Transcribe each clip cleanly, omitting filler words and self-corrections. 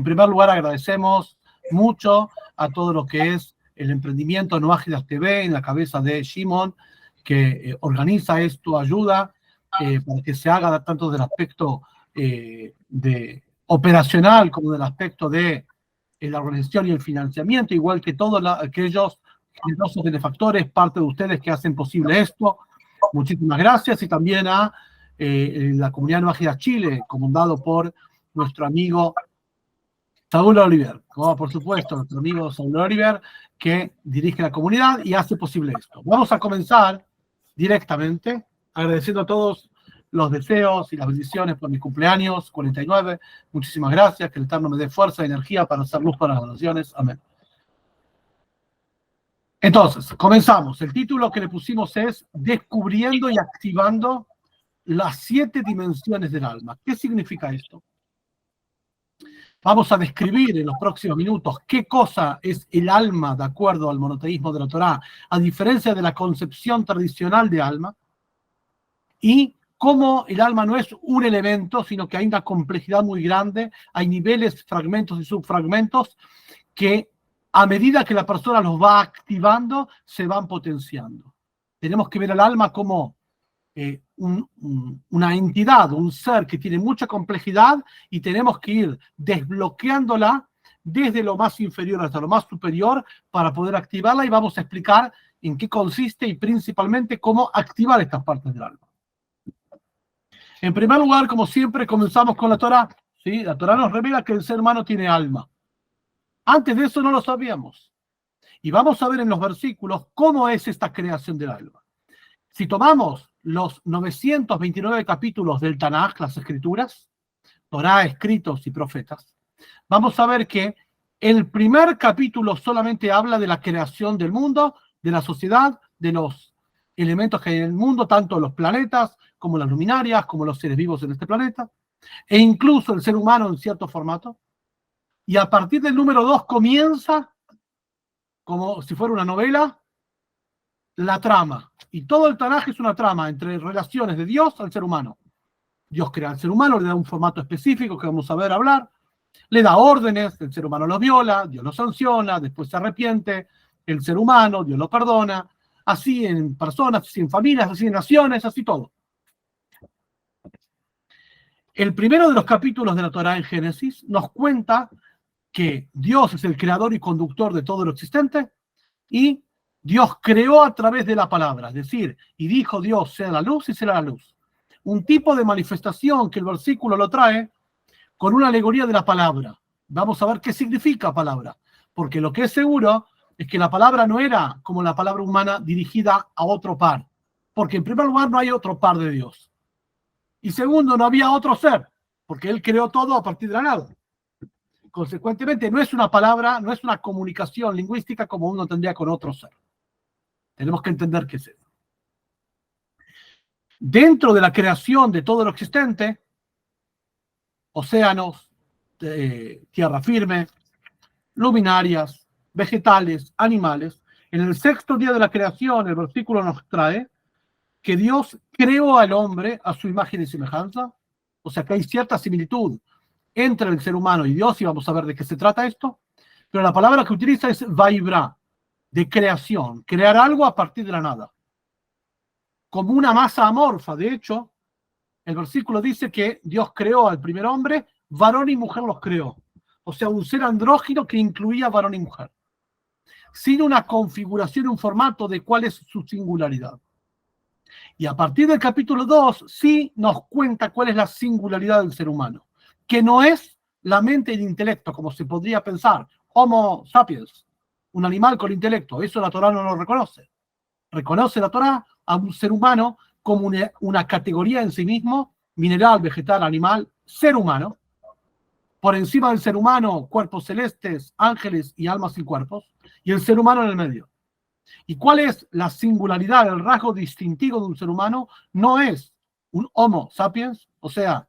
En primer lugar, agradecemos mucho a todo lo que es el emprendimiento No Ágidas TV en la cabeza de Shimon, que organiza esto, ayuda para que se haga tanto del aspecto de operacional como del aspecto de la organización y el financiamiento, igual que todos aquellos generosos benefactores, parte de ustedes que hacen posible esto. Muchísimas gracias. Y también a la comunidad No Ágidas Chile, comandado por nuestro amigo Saúl Oliver, como por supuesto nuestro amigo Saúl Oliver, que dirige la comunidad y hace posible esto. Vamos a comenzar directamente agradeciendo a todos los deseos y las bendiciones por mi cumpleaños 49. Muchísimas gracias, que el Eterno me dé fuerza y energía para hacer luz para las naciones. Amén. Entonces, comenzamos. El título que le pusimos es Descubriendo y activando las 7 dimensiones del alma. ¿Qué significa esto? Vamos a describir en los próximos minutos qué cosa es el alma de acuerdo al monoteísmo de la Torá, a diferencia de la concepción tradicional de alma, y cómo el alma no es un elemento, sino que hay una complejidad muy grande, hay niveles, fragmentos y subfragmentos que a medida que la persona los va activando, se van potenciando. Tenemos que ver al alma como una entidad, un ser que tiene mucha complejidad y tenemos que ir desbloqueándola desde lo más inferior hasta lo más superior para poder activarla, y vamos a explicar en qué consiste y principalmente cómo activar estas partes del alma. En primer lugar, como siempre, comenzamos con la Torá. ¿Sí? La Torá nos revela que el ser humano tiene alma. Antes de eso no lo sabíamos. Y vamos a ver en los versículos cómo es esta creación del alma. Si tomamos los 929 capítulos del Tanaj, las escrituras, Torá, escritos y profetas, vamos a ver que el primer capítulo solamente habla de la creación del mundo, de la sociedad, de los elementos que hay en el mundo, tanto los planetas como las luminarias, como los seres vivos en este planeta, e incluso el ser humano en cierto formato. Y a partir del número 2 comienza, como si fuera una novela, la trama. Y todo el Tanaj es una trama entre relaciones de Dios al ser humano. Dios crea al ser humano, le da un formato específico que vamos a ver hablar, le da órdenes, el ser humano los viola, Dios los sanciona, después se arrepiente, el ser humano, Dios lo perdona, así en personas, así en familias, así en naciones, así todo. El primero de los capítulos de la Torá en Génesis nos cuenta que Dios es el creador y conductor de todo lo existente y Dios creó a través de la palabra, es decir, y dijo Dios, sea la luz y será la luz. Un tipo de manifestación que el versículo lo trae con una alegoría de la palabra. Vamos a ver qué significa palabra, porque lo que es seguro es que la palabra no era como la palabra humana dirigida a otro par, porque en primer lugar no hay otro par de Dios. Y segundo, no había otro ser, porque Él creó todo a partir de la nada. Consecuentemente, no es una palabra, no es una comunicación lingüística como uno tendría con otro ser. Tenemos que entender qué es eso. Dentro de la creación de todo lo existente, océanos, tierra firme, luminarias, vegetales, animales, en el 6º día de la creación, el versículo nos trae que Dios creó al hombre a su imagen y semejanza, o sea que hay cierta similitud entre el ser humano y Dios, y vamos a ver de qué se trata esto, pero la palabra que utiliza es vaibra, de creación, crear algo a partir de la nada, como una masa amorfa. De hecho, el versículo dice que Dios creó al primer hombre, varón y mujer los creó, o sea, un ser andrógino que incluía varón y mujer, sin una configuración, un formato de cuál es su singularidad. Y a partir del capítulo 2 sí nos cuenta cuál es la singularidad del ser humano, que no es la mente y el intelecto, como se podría pensar, Homo sapiens, un animal con intelecto. Eso la Torá no lo reconoce. Reconoce la Torá a un ser humano como una categoría en sí mismo, mineral, vegetal, animal, ser humano. Por encima del ser humano, cuerpos celestes, ángeles y almas sin cuerpos, y el ser humano en el medio. ¿Y cuál es la singularidad, el rasgo distintivo de un ser humano? No es un Homo sapiens, o sea,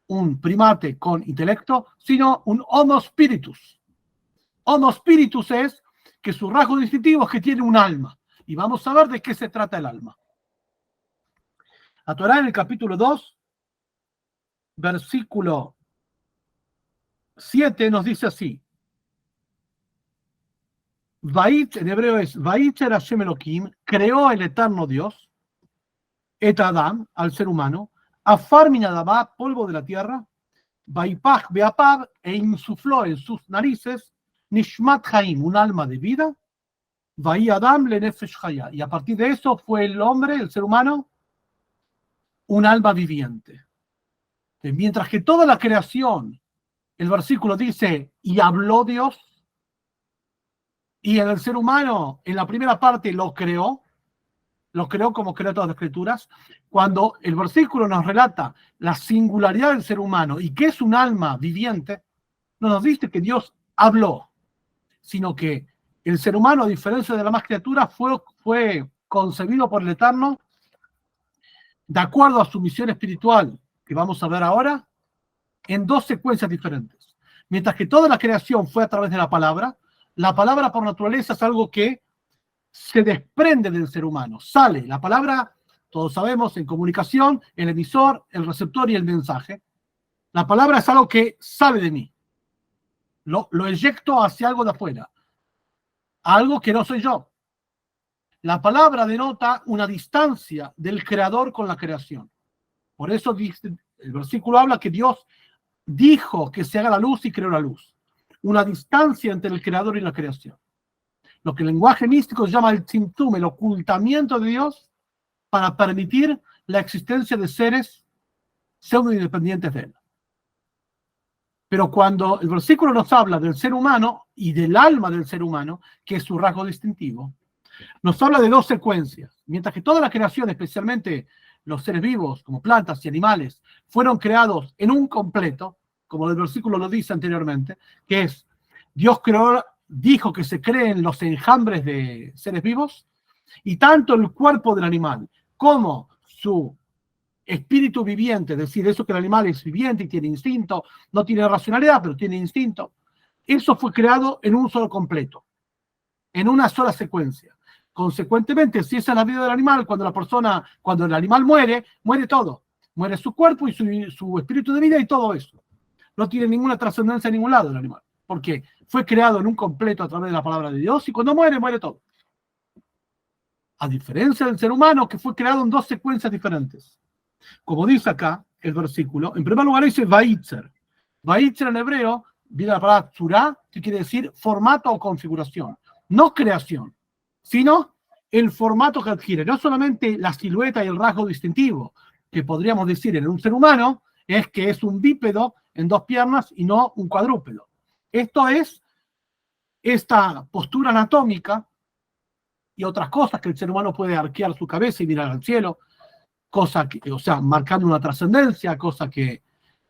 un primate con intelecto, sino un Homo spiritus. Homo spiritus es que su rasgo distintivo es que tiene un alma. Y vamos a ver de qué se trata el alma. La Torá en el capítulo 2, versículo 7 nos dice así. Vait, en hebreo es Vaitzer Hashem Elohim, creó el eterno Dios, et Adam, al ser humano, Afar min adamá, polvo de la tierra, Vaipach beapab, e insufló en sus narices, Nishmat Haim, un alma de vida, Vai Adam le nefesh Hayah, y a partir de eso fue el hombre, el ser humano, un alma viviente. Mientras que toda la creación, el versículo dice, y habló Dios, y en el ser humano, en la primera parte, lo creó como creó todas las escrituras. Cuando el versículo nos relata la singularidad del ser humano y que es un alma viviente, no nos dice que Dios habló, sino que el ser humano, a diferencia de la demás criatura, fue concebido por el Eterno de acuerdo a su misión espiritual, que vamos a ver ahora, en dos secuencias diferentes. Mientras que toda la creación fue a través de la palabra por naturaleza es algo que se desprende del ser humano, sale. La palabra, todos sabemos, en comunicación, el emisor, el receptor y el mensaje. La palabra es algo que sale de mí. Lo eyecto hacia algo de afuera, algo que no soy yo. La palabra denota una distancia del creador con la creación. Por eso dice, el versículo habla que Dios dijo que se haga la luz y creó la luz. Una distancia entre el creador y la creación. Lo que el lenguaje místico llama el tzimtzum, el ocultamiento de Dios para permitir la existencia de seres pseudo-independientes de él. Pero cuando el versículo nos habla del ser humano y del alma del ser humano, que es su rasgo distintivo, nos habla de dos secuencias. Mientras que toda la creación, especialmente los seres vivos, como plantas y animales, fueron creados en un completo, como el versículo lo dice anteriormente, que es, Dios dijo que se creen los enjambres de seres vivos, y tanto el cuerpo del animal como su espíritu viviente, es decir, eso que el animal es viviente y tiene instinto, no tiene racionalidad, pero tiene instinto, eso fue creado en un solo completo, en una sola secuencia. Consecuentemente, si esa es la vida del animal, cuando el animal muere, muere todo. Muere su cuerpo y su espíritu de vida y todo eso. No tiene ninguna trascendencia en ningún lado el animal. Porque fue creado en un completo a través de la palabra de Dios y cuando muere, muere todo. A diferencia del ser humano que fue creado en dos secuencias diferentes. Como dice acá el versículo, en primer lugar dice Vaitzer. Vaitzer en hebreo viene la palabra tzurá, que quiere decir formato o configuración. No creación, sino el formato que adquiere. No solamente la silueta y el rasgo distintivo, que podríamos decir en un ser humano, es que es un bípedo en dos piernas y no un cuadrúpedo. Esto es esta postura anatómica y otras cosas que el ser humano puede arquear su cabeza y mirar al cielo, cosa que, o sea, marcando una trascendencia, cosa que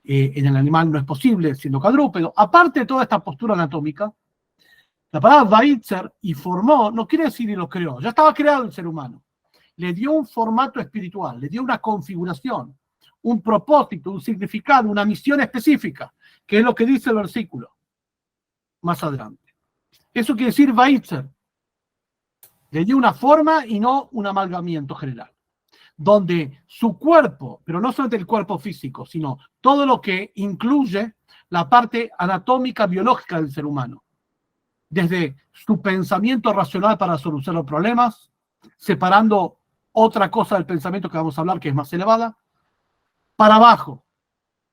en el animal no es posible siendo cuadrúpedo. Aparte de toda esta postura anatómica, la palabra Vaitzer y formó no quiere decir y lo creó, ya estaba creado el ser humano. Le dio un formato espiritual, le dio una configuración, un propósito, un significado, una misión específica, que es lo que dice el versículo más adelante. Eso quiere decir Vaitzer. Le dio una forma y no un amalgamiento general, donde su cuerpo, pero no solamente el cuerpo físico, sino todo lo que incluye la parte anatómica, biológica del ser humano, desde su pensamiento racional para solucionar los problemas, separando otra cosa del pensamiento que vamos a hablar, que es más elevada, para abajo,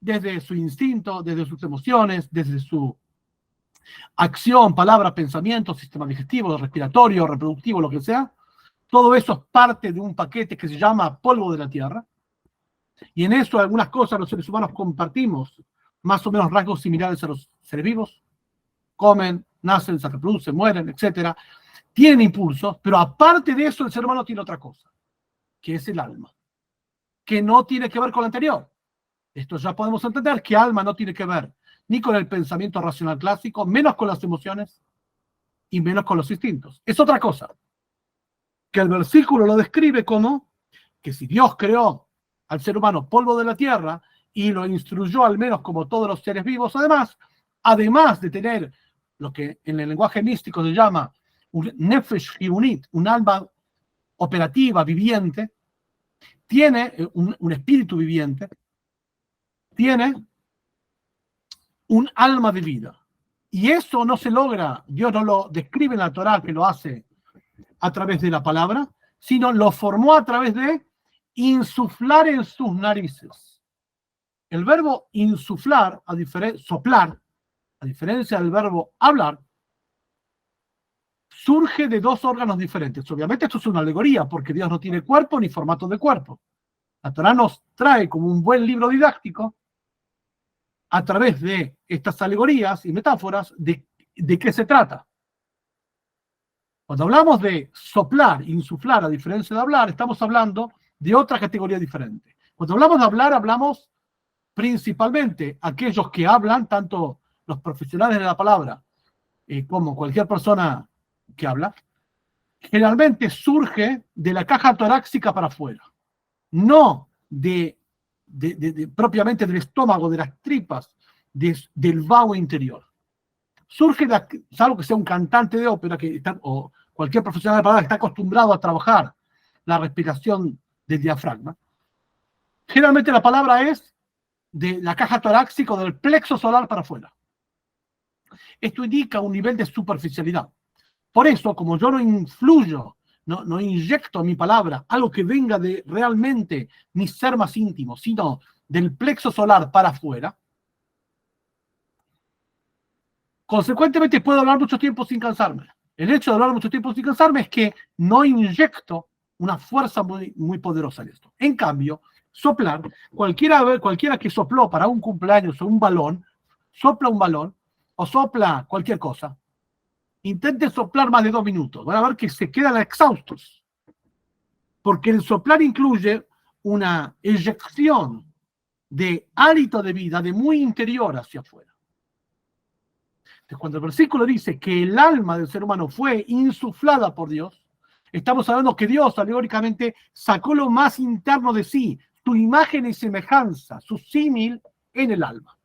desde su instinto, desde sus emociones, desde su acción, palabra, pensamiento, sistema digestivo, respiratorio, reproductivo, lo que sea. Todo eso es parte de un paquete que se llama polvo de la tierra. Y en eso algunas cosas los seres humanos compartimos más o menos rasgos similares a los seres vivos. Comen, nacen, se reproducen, mueren, etc. Tienen impulsos, pero aparte de eso el ser humano tiene otra cosa, que es el alma, que no tiene que ver con lo anterior. Esto ya podemos entender que alma no tiene que ver ni con el pensamiento racional clásico, menos con las emociones y menos con los instintos. Es otra cosa, que el versículo lo describe como que si Dios creó al ser humano polvo de la tierra y lo instruyó al menos como todos los seres vivos, además de tener lo que en el lenguaje místico se llama un nefesh hiunit, un alma operativa, viviente, tiene un espíritu viviente, tiene un alma de vida. Y eso no se logra, Dios no lo describe en la Torá, que lo hace a través de la palabra, sino lo formó a través de insuflar en sus narices. El verbo insuflar, soplar, a diferencia del verbo hablar, surge de dos órganos diferentes. Obviamente esto es una alegoría, porque Dios no tiene cuerpo ni formato de cuerpo. La Torá nos trae como un buen libro didáctico, a través de estas alegorías y metáforas, de qué se trata. Cuando hablamos de soplar, insuflar, a diferencia de hablar, estamos hablando de otra categoría diferente. Cuando hablamos de hablar, hablamos principalmente aquellos que hablan, tanto los profesionales de la palabra como cualquier persona que habla, generalmente surge de la caja torácica para afuera, no propiamente del estómago, de las tripas, del vago interior. Surge salvo que sea un cantante de ópera o cualquier profesional de la palabra que está acostumbrado a trabajar la respiración del diafragma. Generalmente la palabra es de la caja torácica o del plexo solar para afuera. Esto indica un nivel de superficialidad. Por eso, como yo no influyo, no inyecto mi palabra algo que venga de realmente mi ser más íntimo, sino del plexo solar para afuera, consecuentemente puedo hablar mucho tiempo sin cansarme. El hecho de hablar mucho tiempo sin cansarme es que no inyecto una fuerza muy, muy poderosa en esto. En cambio, soplar, cualquiera que sopló para un cumpleaños o un balón, sopla un balón o sopla cualquier cosa, intente soplar más de 2 minutos. Van a ver que se quedan exhaustos. Porque el soplar incluye una eyección de hálito de vida de muy interior hacia afuera. Entonces, cuando el versículo dice que el alma del ser humano fue insuflada por Dios, estamos hablando que Dios alegóricamente sacó lo más interno de sí, su imagen y semejanza, su símil en el alma.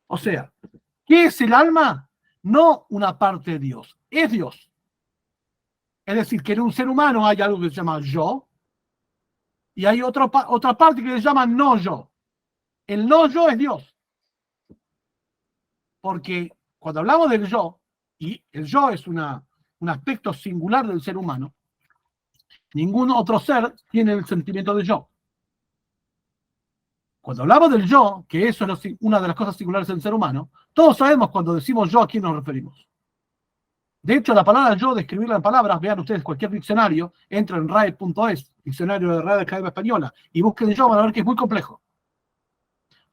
O sea, ¿qué es el alma? No una parte de Dios, es Dios. Es decir, que en un ser humano hay algo que se llama yo y hay otra parte que se llama no yo. El no yo es Dios. Porque cuando hablamos del yo, y el yo es un aspecto singular del ser humano, ningún otro ser tiene el sentimiento de yo. Cuando hablamos del yo, que eso es una de las cosas singulares del ser humano, todos sabemos cuando decimos yo a quién nos referimos. De hecho, la palabra yo, describirla en palabras, vean ustedes cualquier diccionario, entren en RAE.es, diccionario de Real Academia Española, y busquen yo, van a ver que es muy complejo.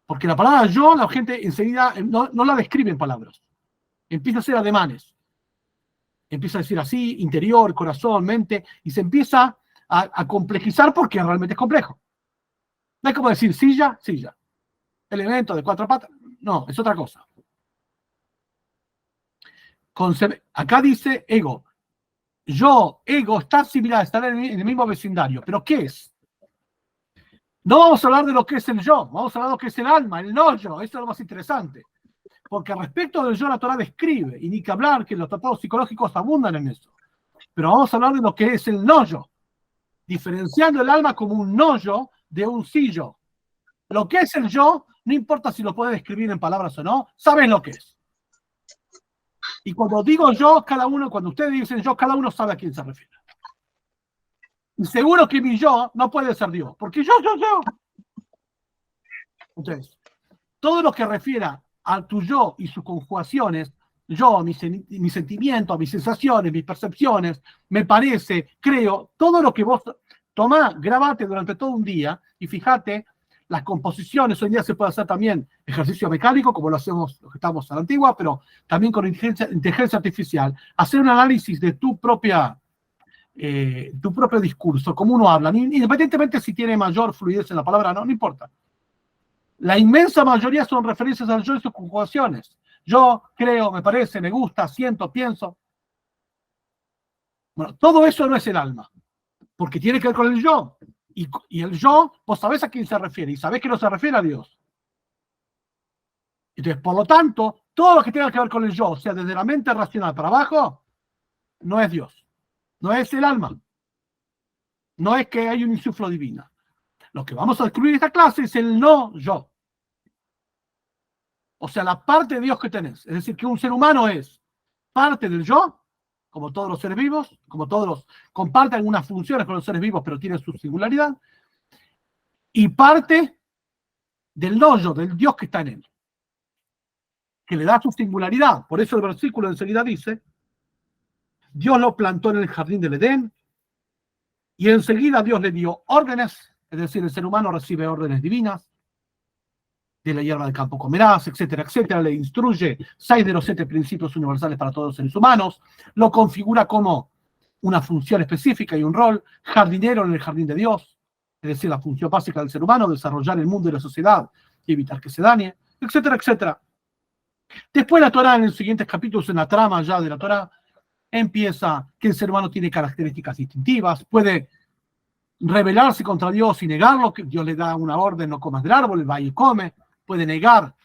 Porque la palabra yo, la gente enseguida no la describe en palabras. Empieza a hacer ademanes. Empieza a decir así, interior, corazón, mente, y se empieza a complejizar porque realmente es complejo. No es como decir silla, silla. Elemento de 4 patas, no, es otra cosa. Acá dice ego. Yo, ego, está similar, estar en el mismo vecindario. ¿Pero qué es? No vamos a hablar de lo que es el yo, vamos a hablar de lo que es el alma, el no yo. Eso es lo más interesante. Porque respecto del yo, la Torá describe, y ni que hablar que los tratados psicológicos abundan en eso. Pero vamos a hablar de lo que es el no yo, diferenciando el alma como un no yo de un sí yo. Lo que es el yo, no importa si lo puede describir en palabras o no, sabes lo que es. Y cuando digo yo, cuando ustedes dicen yo, cada uno sabe a quién se refiere. Y seguro que mi yo no puede ser Dios, porque yo. Entonces, todo lo que refiera a tu yo y sus conjugaciones, yo, mis sentimientos, mis sensaciones, mis percepciones, me parece, creo, todo lo que vos tomá, grabate durante todo un día y fíjate las composiciones. Hoy en día se puede hacer también ejercicio mecánico, como lo hacemos los que estamos a la antigua, pero también con inteligencia artificial. Hacer un análisis de tu propio discurso, cómo uno habla, independientemente si tiene mayor fluidez en la palabra, no importa. La inmensa mayoría son referencias al yo y sus conjugaciones. Yo creo, me parece, me gusta, siento, pienso. Bueno, todo eso no es el alma, porque tiene que ver con el yo. Y el yo, vos sabés a quién se refiere, y sabés que no se refiere a Dios. Entonces, por lo tanto, todo lo que tenga que ver con el yo, o sea, desde la mente racional para abajo, no es Dios. No es el alma. No es que hay un insuflo divino. Lo que vamos a descubrir en esta clase es el no yo. o sea, la parte de Dios que tenés. Es decir, que un ser humano es parte del yo, como todos los seres vivos, como todos los, comparte algunas funciones con los seres vivos, pero tiene su singularidad, y parte del no yo, del Dios que está en él, que le da su singularidad. Por eso el versículo enseguida dice, Dios lo plantó en el jardín del Edén, y enseguida Dios le dio órdenes, es decir, el ser humano recibe órdenes divinas, de la hierba del campo comerás, etcétera, etcétera, le instruye 6 de los 7 principios universales para todos los seres humanos, lo configura como una función específica y un rol, jardinero en el jardín de Dios, es decir, la función básica del ser humano, desarrollar el mundo y la sociedad y evitar que se dañe, etcétera, etcétera. Después la Torá, en los siguientes capítulos, en la trama ya de la Torá, empieza que el ser humano tiene características distintivas, puede rebelarse contra Dios y negarlo, que Dios le da una orden, no comas del árbol, va y come, puede negar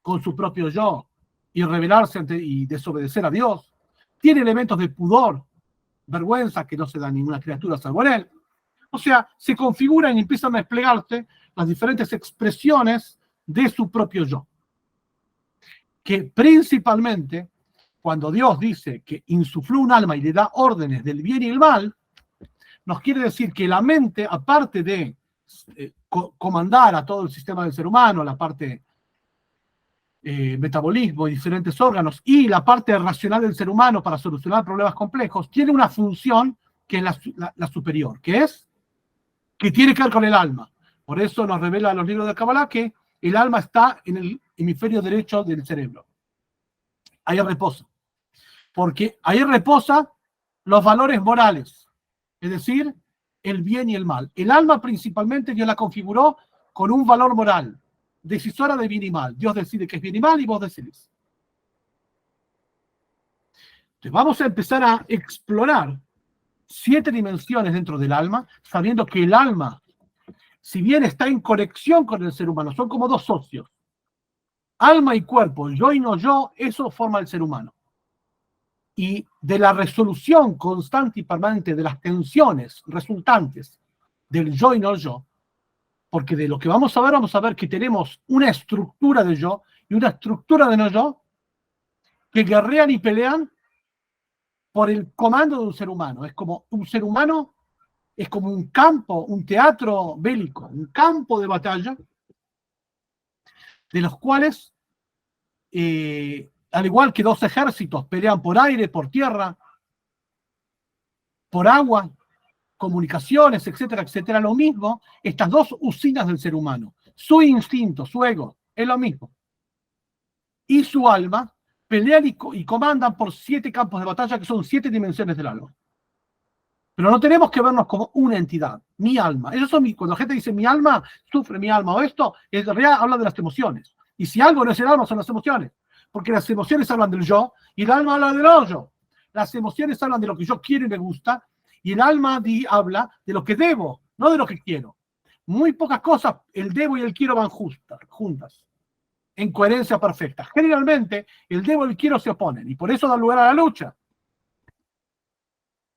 con su propio yo y rebelarse y desobedecer a Dios. Tiene elementos de pudor, vergüenza que no se da a ninguna criatura salvo en él. O sea, se configuran y empiezan a desplegarse las diferentes expresiones de su propio yo. Que principalmente, cuando Dios dice que insufló un alma y le da órdenes del bien y el mal, nos quiere decir que la mente, aparte de comandar a todo el sistema del ser humano, la parte metabolismo y diferentes órganos, y la parte racional del ser humano para solucionar problemas complejos, tiene una función que es la superior, que tiene que ver con el alma. Por eso nos revela los libros de Kabbalah que el alma está en el hemisferio derecho del cerebro. Ahí reposa. Porque ahí reposa los valores morales, es decir, el bien y el mal. El alma principalmente Dios la configuró con un valor moral, decisora de bien y mal. Dios decide qué es bien y mal y vos decidís. Entonces vamos a empezar a explorar 7 dimensiones dentro del alma, sabiendo que el alma, si bien está en conexión con el ser humano, son como 2 socios. Alma y cuerpo, yo y no yo, eso forma el ser humano. Y de la resolución constante y permanente de las tensiones resultantes del yo y no yo, porque de lo que vamos a ver que tenemos una estructura de yo y una estructura de no yo que guerrean y pelean por el comando de un ser humano. Es como un ser humano, es como un campo, un teatro bélico, un campo de batalla, de los cuales, al igual que 2 ejércitos pelean por aire, por tierra, por agua, comunicaciones, etcétera, etcétera, lo mismo, estas 2 usinas del ser humano, su instinto, su ego, es lo mismo. Y su alma pelean y comandan por 7 campos de batalla que son 7 dimensiones del alma. Pero no tenemos que vernos como una entidad, mi alma. Cuando la gente dice mi alma sufre, mi alma o esto, en realidad habla de las emociones. Y si algo no es el alma, son las emociones. Porque las emociones hablan del yo y el alma habla del yo. Las emociones hablan de lo que yo quiero y me gusta y el alma habla de lo que debo, no de lo que quiero. Muy pocas cosas, el debo y el quiero van juntas, en coherencia perfecta. Generalmente, el debo y el quiero se oponen y por eso da lugar a la lucha.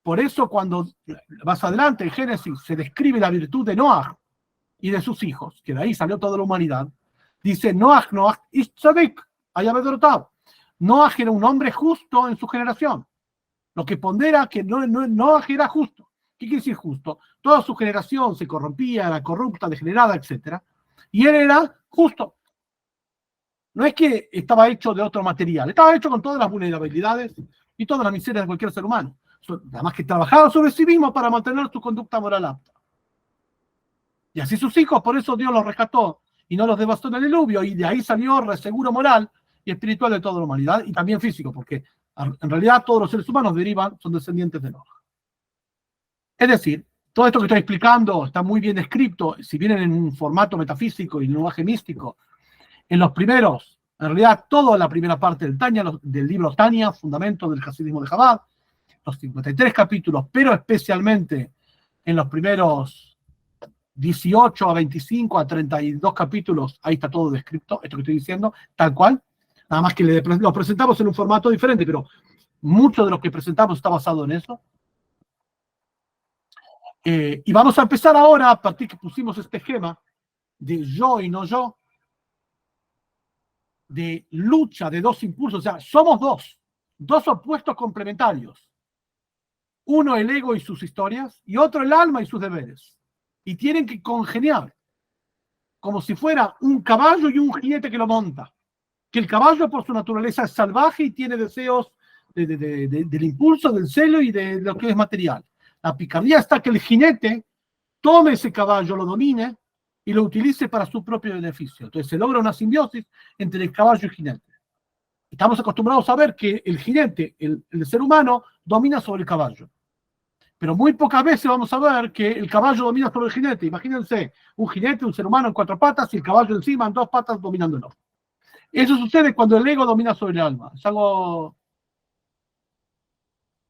Por eso cuando más adelante en Génesis se describe la virtud de Noah y de sus hijos, que de ahí salió toda la humanidad, dice Noah ish tzadik, Noah era un hombre justo en su generación. Lo que pondera que Noah era justo. ¿Qué quiere decir justo? Toda su generación se corrompía, era corrupta, degenerada, etc. Y él era justo. No es que estaba hecho de otro material, estaba hecho con todas las vulnerabilidades y todas las miserias de cualquier ser humano. Además que trabajaba sobre sí mismo para mantener su conducta moral apta. Y así sus hijos, por eso Dios los rescató y no los devastó en el diluvio, y de ahí salió reseguro moral y espiritual de toda la humanidad, y también físico, porque en realidad todos los seres humanos son descendientes de Noah. Es decir, todo esto que estoy explicando está muy bien descrito, si bien en un formato metafísico y lenguaje místico, en los primeros, en realidad toda la primera parte del Tanya, del libro Tanya, Fundamento del Hasidismo de Chabad, los 53 capítulos, pero especialmente en los primeros 18 a 25 a 32 capítulos, ahí está todo descrito, esto que estoy diciendo, tal cual, nada más que lo presentamos en un formato diferente, pero mucho de lo que presentamos está basado en eso. Y vamos a empezar ahora, a partir que pusimos este esquema de yo y no yo, de lucha de dos impulsos. O sea, somos dos opuestos complementarios. Uno el ego y sus historias, y otro el alma y sus deberes. Y tienen que congeniar, como si fuera un caballo y un jinete que lo monta. Que el caballo por su naturaleza es salvaje y tiene deseos del impulso, del celo y de lo que es material. La picardía está que el jinete tome ese caballo, lo domine y lo utilice para su propio beneficio. Entonces se logra una simbiosis entre el caballo y el jinete. Estamos acostumbrados a ver que el jinete, el ser humano, domina sobre el caballo. Pero muy pocas veces vamos a ver que el caballo domina sobre el jinete. Imagínense un jinete, un ser humano en 4 patas y el caballo encima en 2 patas dominándolo. Eso sucede cuando el ego domina sobre el alma. Es algo...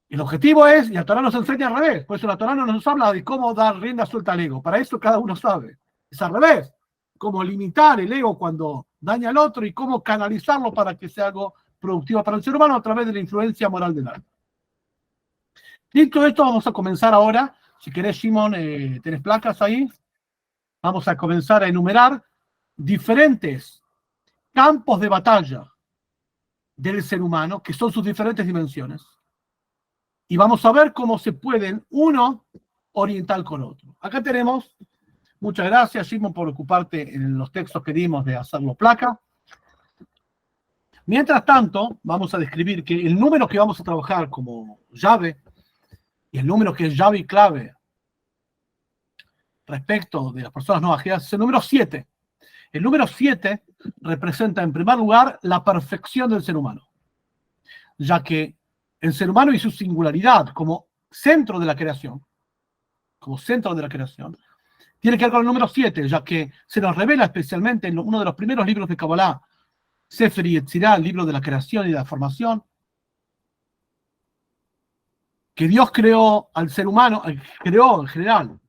El objetivo es, y la Torah nos enseña al revés, por eso la Torah no nos habla de cómo dar rienda suelta al ego. Para eso cada uno sabe. Es al revés. Cómo limitar el ego cuando daña al otro y cómo canalizarlo para que sea algo productivo para el ser humano a través de la influencia moral del alma. Dicho esto, vamos a comenzar ahora. Si querés, Shimon, tenés placas ahí. Vamos a comenzar a enumerar diferentes campos de batalla del ser humano, que son sus diferentes dimensiones. Y vamos a ver cómo se pueden uno orientar con otro. Acá tenemos, muchas gracias, Shimon, por ocuparte en los textos que dimos de hacerlo placa. Mientras tanto, vamos a describir que el número que vamos a trabajar como llave, y el número que es llave y clave respecto de las personas no ajenas, es el número 7. El número 7 representa, en primer lugar, la perfección del ser humano, ya que el ser humano y su singularidad como centro de la creación, tiene que ver con el número 7, ya que se nos revela especialmente en uno de los primeros libros de Kabbalah, Sefer Yetzirah, el libro de la creación y de la formación, que Dios creó al ser humano, creó en general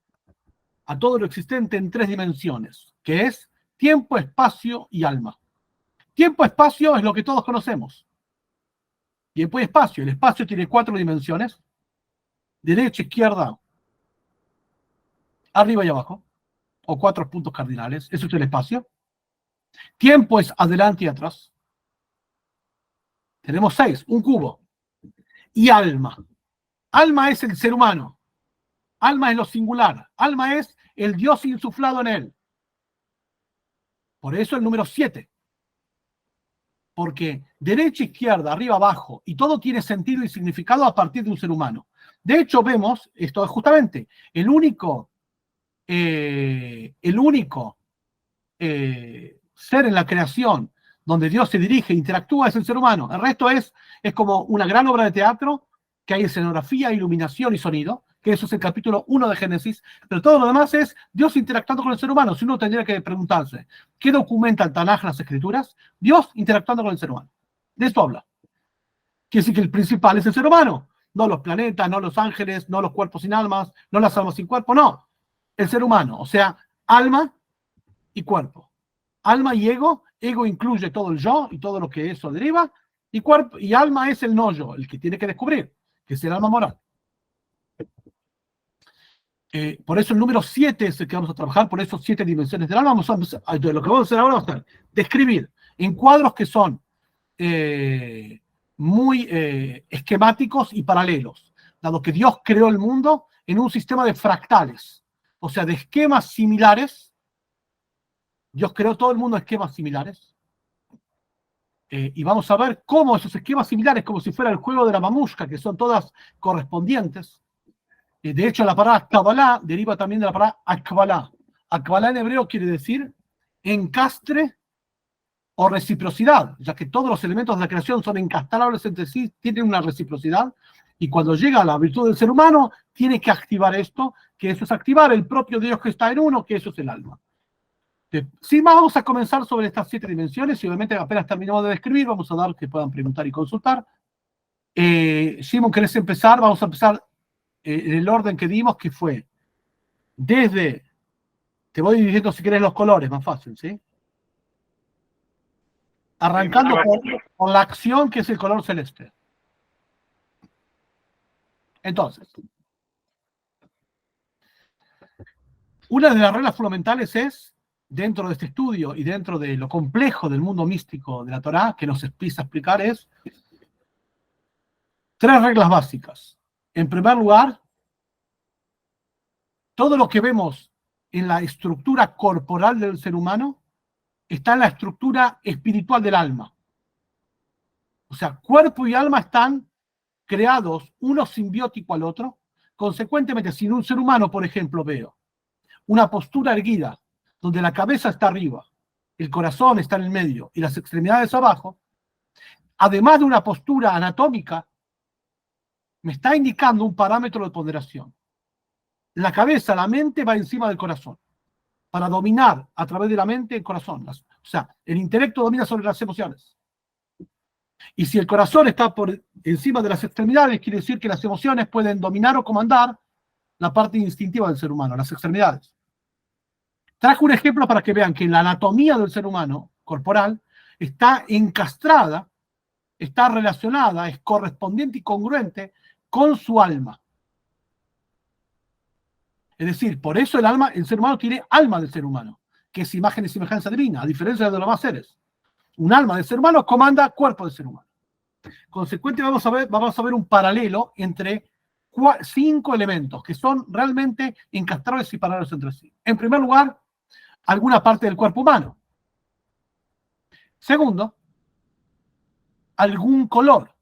a todo lo existente en 3 dimensiones, que es tiempo, espacio y alma. Tiempo, espacio es lo que todos conocemos. Tiempo y espacio. El espacio tiene 4 dimensiones: derecha, izquierda, arriba y abajo, o 4 puntos cardinales. Eso es el espacio. Tiempo es adelante y atrás. Tenemos 6, un cubo. Y alma. Alma es el ser humano. Alma es lo singular. Alma es el Dios insuflado en él. Por eso el número 7. Porque derecha, izquierda, arriba, abajo, y todo tiene sentido y significado a partir de un ser humano. De hecho, vemos, esto es justamente el único ser en la creación donde Dios se dirige, interactúa, es el ser humano. El resto es como una gran obra de teatro, que hay escenografía, iluminación y sonido, que eso es el capítulo 1 de Génesis, pero todo lo demás es Dios interactuando con el ser humano. Si uno tendría que preguntarse, ¿qué documenta el Tanaj, las Escrituras? Dios interactuando con el ser humano. De eso habla. Quiere decir que el principal es el ser humano, no los planetas, no los ángeles, no los cuerpos sin almas, no las almas sin cuerpo, no. El ser humano, o sea, alma y cuerpo. Alma y ego incluye todo el yo y todo lo que eso deriva, y cuerpo y alma es el no yo, el que tiene que descubrir, que es el alma moral. Por eso el número 7 es el que vamos a trabajar, por esos 7 dimensiones del alma. Lo que vamos a hacer ahora va a ser describir en cuadros que son muy esquemáticos y paralelos, dado que Dios creó el mundo en un sistema de fractales, o sea, de esquemas similares. Dios creó todo el mundo en esquemas similares. Y vamos a ver cómo esos esquemas similares, como si fuera el juego de la mamushka, que son todas correspondientes. De hecho, la palabra Kabbalah deriva también de la palabra Akbalá. Akbalá en hebreo quiere decir encastre o reciprocidad, ya que todos los elementos de la creación son encastrables entre sí, tienen una reciprocidad, y cuando llega a la virtud del ser humano, tiene que activar esto, que eso es activar el propio Dios que está en uno, que eso es el alma. Sin más, vamos a comenzar sobre estas 7 dimensiones, y obviamente apenas terminamos de describir, vamos a dar que puedan preguntar y consultar. Shimon, ¿querés empezar? Vamos a empezar en el orden que dimos, que fue desde, te voy diciendo si querés los colores, más fácil, ¿sí? Arrancando por la acción, que es el color celeste. Entonces, una de las reglas fundamentales es dentro de este estudio y dentro de lo complejo del mundo místico de la Torá, que nos empieza a explicar es 3 reglas básicas. En primer lugar, todo lo que vemos en la estructura corporal del ser humano está en la estructura espiritual del alma. O sea, cuerpo y alma están creados uno simbiótico al otro. Consecuentemente, si en un ser humano, por ejemplo, veo una postura erguida, donde la cabeza está arriba, el corazón está en el medio y las extremidades abajo, además de una postura anatómica, me está indicando un parámetro de ponderación. La cabeza, la mente va encima del corazón, para dominar a través de la mente el corazón. O sea, el intelecto domina sobre las emociones. Y si el corazón está por encima de las extremidades, quiere decir que las emociones pueden dominar o comandar la parte instintiva del ser humano, las extremidades. Traje un ejemplo para que vean que la anatomía del ser humano corporal está encastrada, está relacionada, es correspondiente y congruente con su alma. Es decir, por eso el ser humano tiene alma del ser humano, que es imagen y semejanza divina, a diferencia de los demás seres. Un alma del ser humano comanda cuerpo del ser humano. Consecuentemente, vamos a ver un paralelo entre 5 elementos que son realmente encastrables y paralelos entre sí. En primer lugar, alguna parte del cuerpo humano. Segundo, algún color,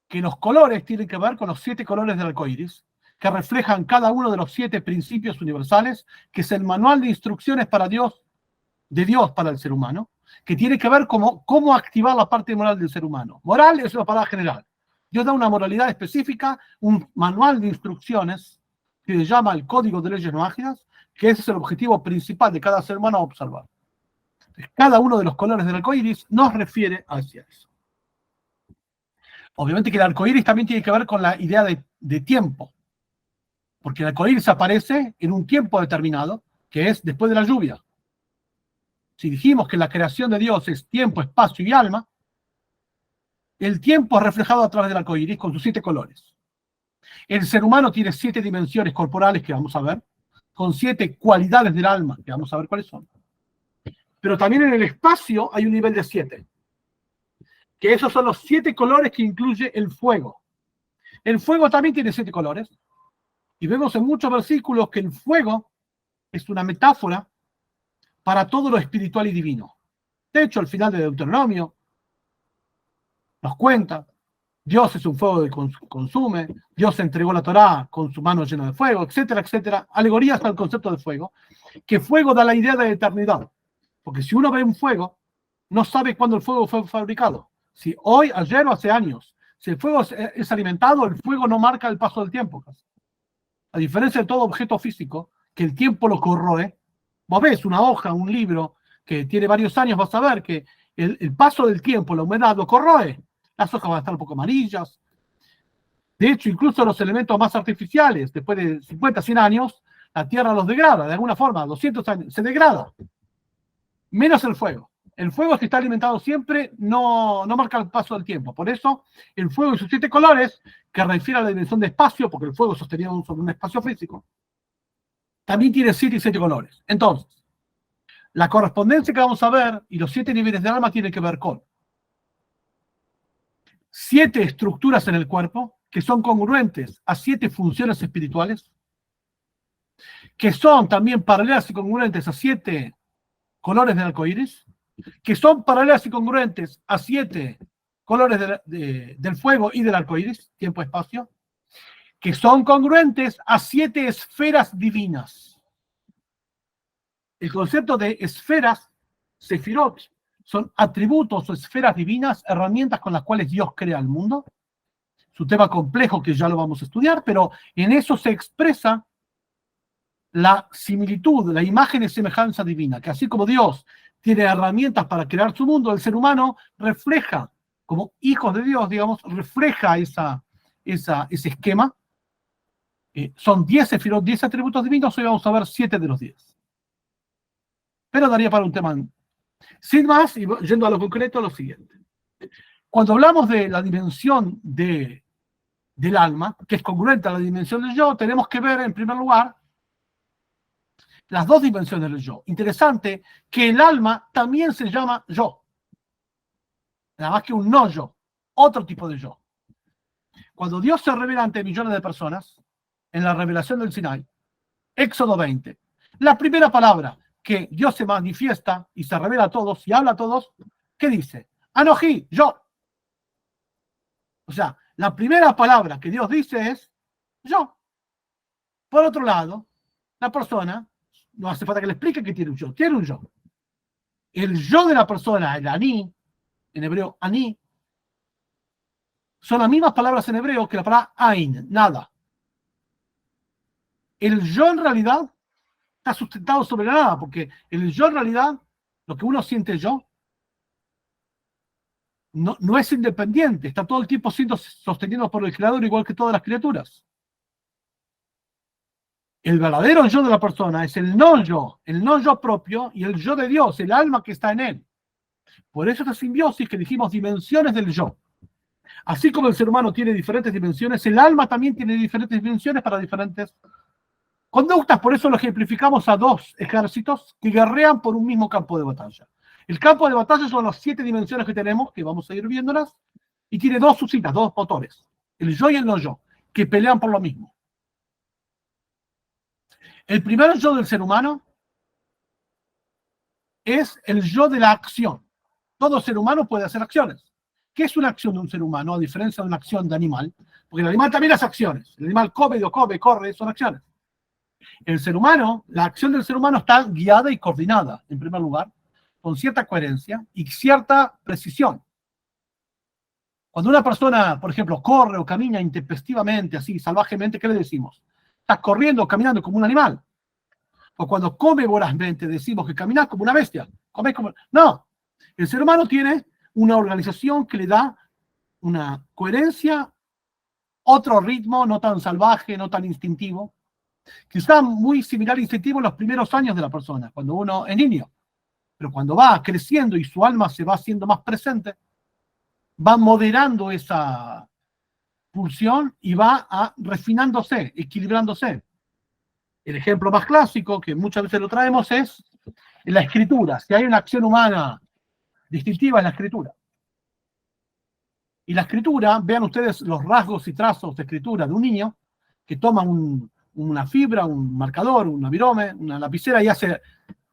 que los colores tienen que ver con los 7 colores del arco iris, que reflejan cada uno de los 7 principios universales, que es el manual de instrucciones para Dios, de Dios para el ser humano, que tiene que ver cómo activar la parte moral del ser humano. Moral es una palabra general. Dios da una moralidad específica, un manual de instrucciones, que se llama el Código de Leyes Noágidas, que ese es el objetivo principal de cada ser humano a observar. Cada uno de los colores del arco iris nos refiere hacia eso. Obviamente que el arco iris también tiene que ver con la idea de tiempo, porque el arco iris aparece en un tiempo determinado, que es después de la lluvia. Si dijimos que la creación de Dios es tiempo, espacio y alma, el tiempo es reflejado a través del arco iris con sus 7 colores. El ser humano tiene 7 dimensiones corporales que vamos a ver, con 7 cualidades del alma que vamos a ver cuáles son. Pero también en el espacio hay un nivel de 7, que esos son los 7 colores que incluye el fuego. El fuego también tiene 7 colores, y vemos en muchos versículos que el fuego es una metáfora para todo lo espiritual y divino. De hecho, al final de Deuteronomio nos cuenta, Dios es un fuego que consume, Dios entregó la Torá con su mano llena de fuego, etcétera, etcétera. Alegorías al concepto de fuego, que fuego da la idea de eternidad. Porque si uno ve un fuego, no sabe cuándo el fuego fue fabricado. Si hoy, ayer o hace años. Si el fuego es alimentado, el fuego no marca el paso del tiempo. A diferencia de todo objeto físico, que el tiempo lo corroe. Vos ves una hoja, un libro que tiene varios años, vas a ver que el paso del tiempo, la humedad lo corroe. Las hojas van a estar un poco amarillas. De hecho, incluso los elementos más artificiales, después de 50, 100 años, la Tierra los degrada, de alguna forma, 200 años, se degrada. Menos el fuego. El fuego, si está alimentado siempre, no marca el paso del tiempo. Por eso, el fuego y sus 7 colores, que refiere a la dimensión de espacio, porque el fuego es sostenido sobre un espacio físico, también tiene 7 y 7 colores. Entonces, la correspondencia que vamos a ver y los 7 niveles del alma tienen que ver con 7 estructuras en el cuerpo que son congruentes a 7 funciones espirituales, que son también paralelas y congruentes a 7 colores del arco iris, que son paralelas y congruentes a 7 colores del fuego y del arco iris, tiempo-espacio, que son congruentes a 7 esferas divinas. El concepto de esferas, sefirot, son atributos o esferas divinas, herramientas con las cuales Dios crea el mundo. Es un tema complejo que ya lo vamos a estudiar, pero en eso se expresa la similitud, la imagen y semejanza divina, que así como Dios tiene herramientas para crear su mundo, el ser humano refleja, como hijos de Dios, digamos, refleja ese esquema. Son 10 sefirot, 10 atributos divinos, hoy vamos a ver 7 de los 10. Pero daría para un tema. Sin más, y yendo a lo concreto, lo siguiente. Cuando hablamos de la dimensión del alma, que es congruente a la dimensión del yo, tenemos que ver, en primer lugar, las dos dimensiones del yo. Interesante que el alma también se llama yo, nada más que un no yo, otro tipo de yo. Cuando Dios se revela ante millones de personas, en la revelación del Sinai, Éxodo 20, la primera palabra que Dios se manifiesta y se revela a todos y habla a todos, ¿qué dice? Anojí, yo. O sea, la primera palabra que Dios dice es yo. Por otro lado, la persona, no hace falta que le explique que tiene un yo, tiene un yo. El yo de la persona, el aní, en hebreo aní, son las mismas palabras en hebreo que la palabra ain, nada. El yo en realidad está sustentado sobre la nada, porque el yo en realidad, lo que uno siente yo, no es independiente, está todo el tiempo siendo sostenido por el creador igual que todas las criaturas. El verdadero yo de la persona es el no yo propio y el yo de Dios, el alma que está en él. Por eso esta simbiosis que dijimos dimensiones del yo. Así como el ser humano tiene diferentes dimensiones, el alma también tiene diferentes dimensiones para diferentes conductas. Por eso lo ejemplificamos a dos ejércitos que guerrean por un mismo campo de batalla. El campo de batalla son las 7 dimensiones que tenemos, que vamos a ir viéndolas, y tiene dos sucitas, dos motores, el yo y el no yo, que pelean por lo mismo. El primer yo del ser humano es el yo de la acción. Todo ser humano puede hacer acciones. ¿Qué es una acción de un ser humano, a diferencia de una acción de animal? Porque el animal también hace acciones. El animal come, corre, son acciones. El ser humano, la acción del ser humano está guiada y coordinada, en primer lugar, con cierta coherencia y cierta precisión. Cuando una persona, por ejemplo, corre o camina intempestivamente, así, salvajemente, ¿qué le decimos? Estás corriendo o caminando como un animal. O cuando come vorazmente, decimos que caminas como una bestia. Comes como... No, el ser humano tiene una organización que le da una coherencia, otro ritmo, no tan salvaje, no tan instintivo. Quizá muy similar e instintivo en los primeros años de la persona, cuando uno es niño. Pero cuando va creciendo y su alma se va haciendo más presente, va moderando esa pulsión y va refinándose, equilibrándose. El ejemplo más clásico, que muchas veces lo traemos, es en la escritura. Si hay una acción humana distintiva, es la escritura. Y la escritura, vean ustedes los rasgos y trazos de escritura de un niño que toma una fibra, un marcador, una virome, una lapicera y hace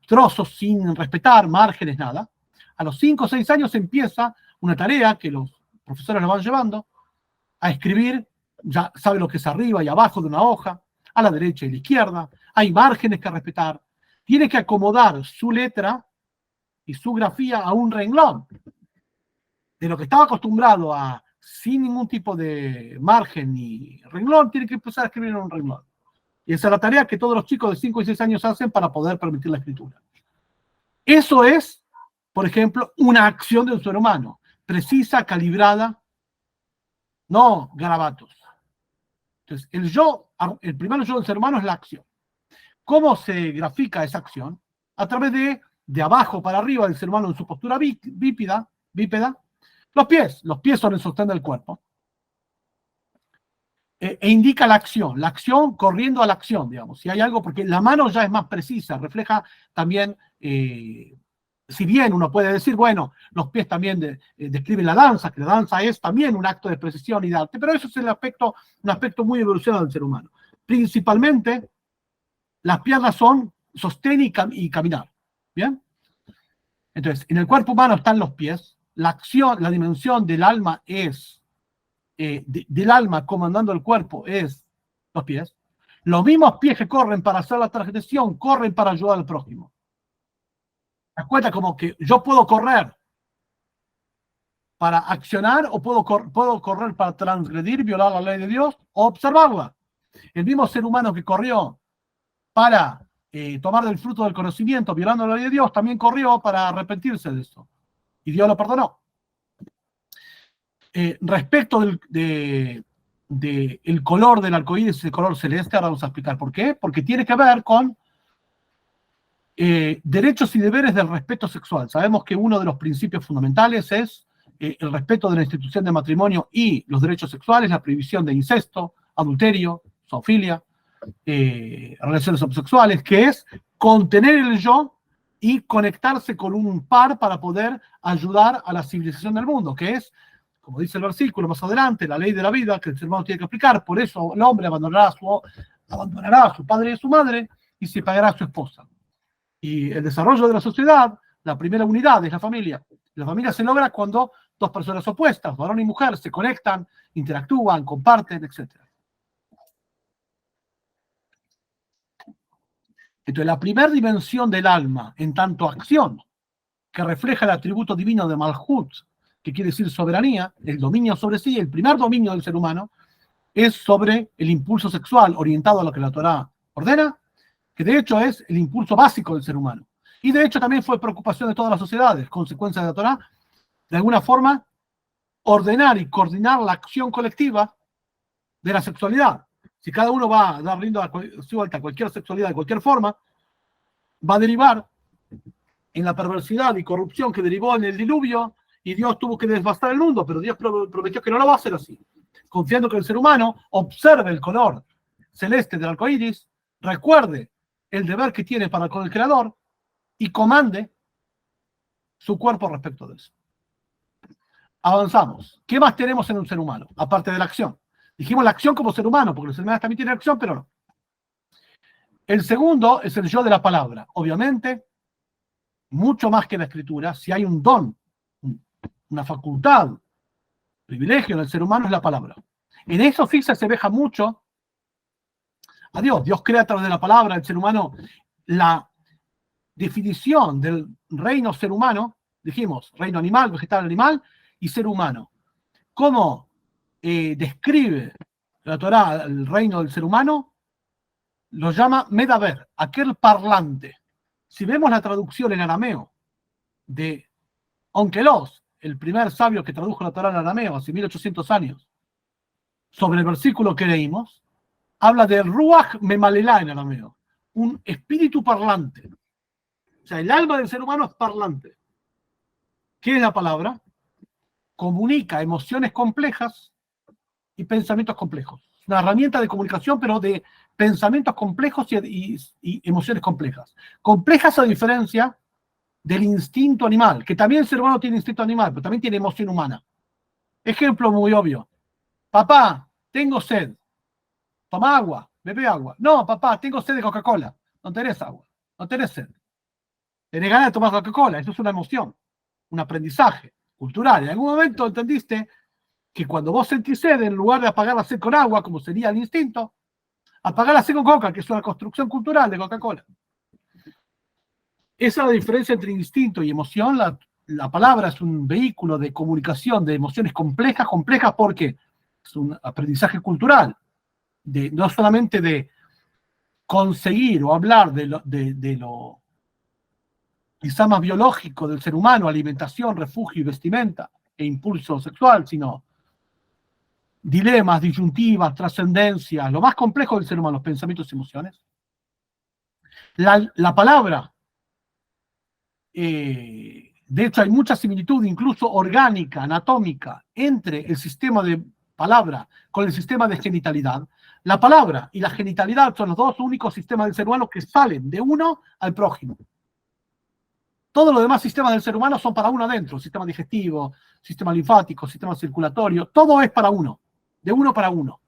trozos sin respetar márgenes, nada. A los 5 o 6 años empieza una tarea que los profesores lo van llevando a escribir, ya sabe lo que es arriba y abajo de una hoja, a la derecha y a la izquierda, hay márgenes que respetar, tiene que acomodar su letra y su grafía a un renglón. De lo que estaba acostumbrado a, sin ningún tipo de margen ni renglón, tiene que empezar a escribir en un renglón. Y esa es la tarea que todos los chicos de 5 y 6 años hacen para poder permitir la escritura. Eso es, por ejemplo, una acción de un ser humano, precisa, calibrada, no garabatos. Entonces, el primer yo del ser humano es la acción. ¿Cómo se grafica esa acción? A través de abajo para arriba del ser humano en su postura bípeda, los pies son el sostén del cuerpo, e indica la acción corriendo a la acción, digamos. Si hay algo, porque la mano ya es más precisa, refleja también, si bien uno puede decir, bueno, los pies también describen la danza, que la danza es también un acto de precisión y de arte, pero eso es un aspecto muy evolucionado del ser humano. Principalmente, las piernas son sostén y caminar, ¿bien? Entonces, en el cuerpo humano están los pies, la dimensión del alma es, del alma comandando el cuerpo es los pies. Los mismos pies que corren para hacer la transgresión, corren para ayudar al prójimo. ¿Te das cuenta? Como que yo puedo correr para accionar o puedo correr para transgredir, violar la ley de Dios o observarla. El mismo ser humano que corrió para tomar del fruto del conocimiento, violando la ley de Dios, también corrió para arrepentirse de eso. Y Dios lo perdonó. Respecto del color del arcoíris, el color celeste, ahora vamos a explicar por qué. Porque tiene que ver con derechos y deberes del respeto sexual. Sabemos que uno de los principios fundamentales es el respeto de la institución de matrimonio y los derechos sexuales, la prohibición de incesto, adulterio, zoofilia. relaciones homosexuales, que es contener el yo y conectarse con un par para poder ayudar a la civilización del mundo, que es, como dice el versículo más adelante, la ley de la vida que el ser humano tiene que aplicar. Por eso el hombre abandonará a su padre y a su madre y se pagará a su esposa. Y el desarrollo de la sociedad, la primera unidad es la familia. La familia se logra cuando dos personas opuestas, varón y mujer, se conectan, interactúan, comparten, etc. Entonces, la primera dimensión del alma, en tanto acción, que refleja el atributo divino de Malhut, que quiere decir soberanía, el dominio sobre sí, el primer dominio del ser humano, es sobre el impulso sexual orientado a lo que la Torá ordena, que de hecho es el impulso básico del ser humano. Y de hecho también fue preocupación de todas las sociedades, consecuencia de la Torá, de alguna forma, ordenar y coordinar la acción colectiva de la sexualidad. Si cada uno va a dar rienda suelta a cualquier sexualidad de cualquier forma, va a derivar en la perversidad y corrupción que derivó en el diluvio, y Dios tuvo que devastar el mundo, pero Dios prometió que no lo va a hacer así, confiando que el ser humano observe el color celeste del arco iris, recuerde el deber que tiene para con el Creador y comande su cuerpo respecto de eso. Avanzamos. ¿Qué más tenemos en un ser humano? Aparte de la acción. Dijimos la acción como ser humano, porque los seres humanos también tienen acción, pero no. El segundo es el yo de la palabra. Obviamente, mucho más que la escritura, si hay un don, una facultad, privilegio en el ser humano, es la palabra. En eso sí se asemeja mucho a Dios. Dios crea a través de la palabra. El ser humano, la definición del reino ser humano, dijimos, reino animal, vegetal, animal y ser humano. ¿Cómo describe la Torá el reino del ser humano? Lo llama Medaber, aquel parlante. Si vemos la traducción en arameo de Onkelos, el primer sabio que tradujo la Torá en arameo hace 1800 años, sobre el versículo que leímos, habla de Ruach Memalelá en arameo, un espíritu parlante. O sea, el alma del ser humano es parlante. ¿Qué es la palabra? Comunica emociones complejas y pensamientos complejos. Una herramienta de comunicación, pero de pensamientos complejos y emociones complejas. Complejas a diferencia del instinto animal, que también el ser humano tiene instinto animal, pero también tiene emoción humana. Ejemplo muy obvio. Papá, tengo sed. Toma agua, bebe agua. No, papá, tengo sed de Coca-Cola. No tenés agua, no tenés sed. Tenés ganas de tomar Coca-Cola. Eso es una emoción, un aprendizaje cultural. En algún momento entendiste que cuando vos sentís sed, en lugar de apagar la sed con agua, como sería el instinto, apagar la sed con Coca, que es una construcción cultural de Coca-Cola. Esa es la diferencia entre instinto y emoción. La palabra es un vehículo de comunicación de emociones complejas porque es un aprendizaje cultural, no solamente de conseguir o hablar de lo quizá más biológico del ser humano, alimentación, refugio y vestimenta e impulso sexual, sino dilemas, disyuntivas, trascendencias, lo más complejo del ser humano, los pensamientos y emociones. La palabra, de hecho hay mucha similitud, incluso orgánica, anatómica, entre el sistema de palabra con el sistema de genitalidad. La palabra y la genitalidad son los dos únicos sistemas del ser humano que salen de uno al prójimo. Todos los demás sistemas del ser humano son para uno adentro, sistema digestivo, sistema linfático, sistema circulatorio, todo es para uno, de uno para uno.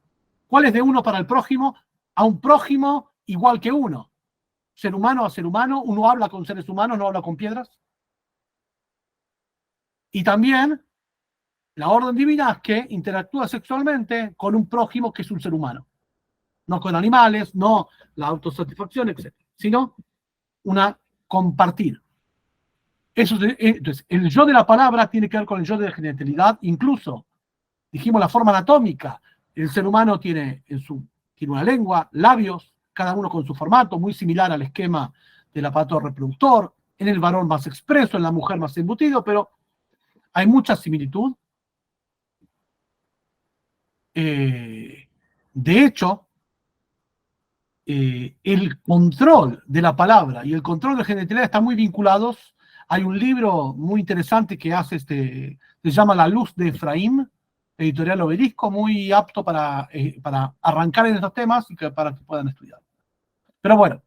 ¿Cuál es de uno para el prójimo? A un prójimo igual que uno. Ser humano a ser humano, uno habla con seres humanos, no habla con piedras. Y también la orden divina es que interactúa sexualmente con un prójimo que es un ser humano. No con animales, no la autosatisfacción, etc. Sino una compartir. Entonces, el yo de la palabra tiene que ver con el yo de la genitalidad, incluso, dijimos la forma anatómica, el ser humano tiene una lengua, labios, cada uno con su formato, muy similar al esquema del aparato reproductor, en el varón más expreso, en la mujer más embutido, pero hay mucha similitud. De hecho, el control de la palabra y el control de la genitalidad están muy vinculados. Hay un libro muy interesante que hace se llama La Luz de Efraín, Editorial Obelisco, muy apto para arrancar en estos temas y para que puedan estudiar. Pero bueno,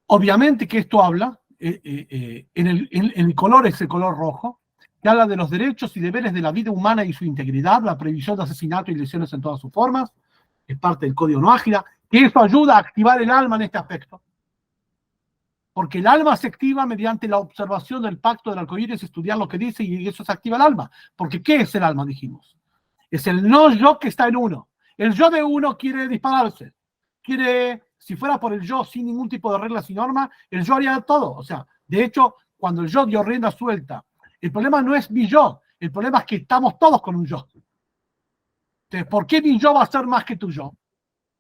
obviamente que esto habla, en el color es el color rojo, que habla de los derechos y deberes de la vida humana y su integridad, la prohibición de asesinato y lesiones en todas sus formas, es parte del Código No Ágida, que eso ayuda a activar el alma en este aspecto. Porque el alma se activa mediante la observación del pacto del arcoíris, estudiar lo que dice, y eso se activa el alma. Porque ¿qué es el alma, dijimos? Es el no yo que está en uno. El yo de uno quiere dispararse. Quiere, si fuera por el yo sin ningún tipo de reglas y norma, el yo haría todo. O sea, de hecho, cuando el yo dio rienda suelta, el problema no es mi yo, el problema es que estamos todos con un yo. Entonces, ¿por qué mi yo va a ser más que tu yo?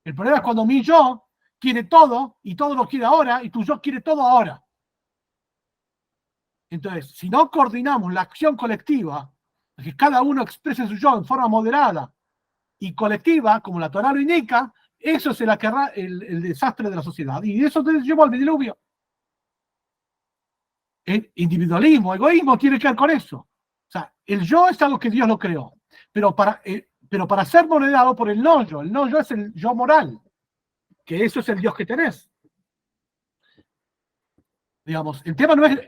El problema es cuando mi yo quiere todo y todo lo quiere ahora y tu yo quiere todo ahora. Entonces, si no coordinamos la acción colectiva, que cada uno exprese su yo en forma moderada y colectiva, como la Torá lo indica, eso es el desastre de la sociedad. Y eso te llevó al diluvio. El individualismo, egoísmo tiene que ver con eso. O sea, el yo es algo que Dios lo creó. Pero para ser moderado por el no yo es el yo moral, que eso es el Dios que tenés. Digamos, el tema no es,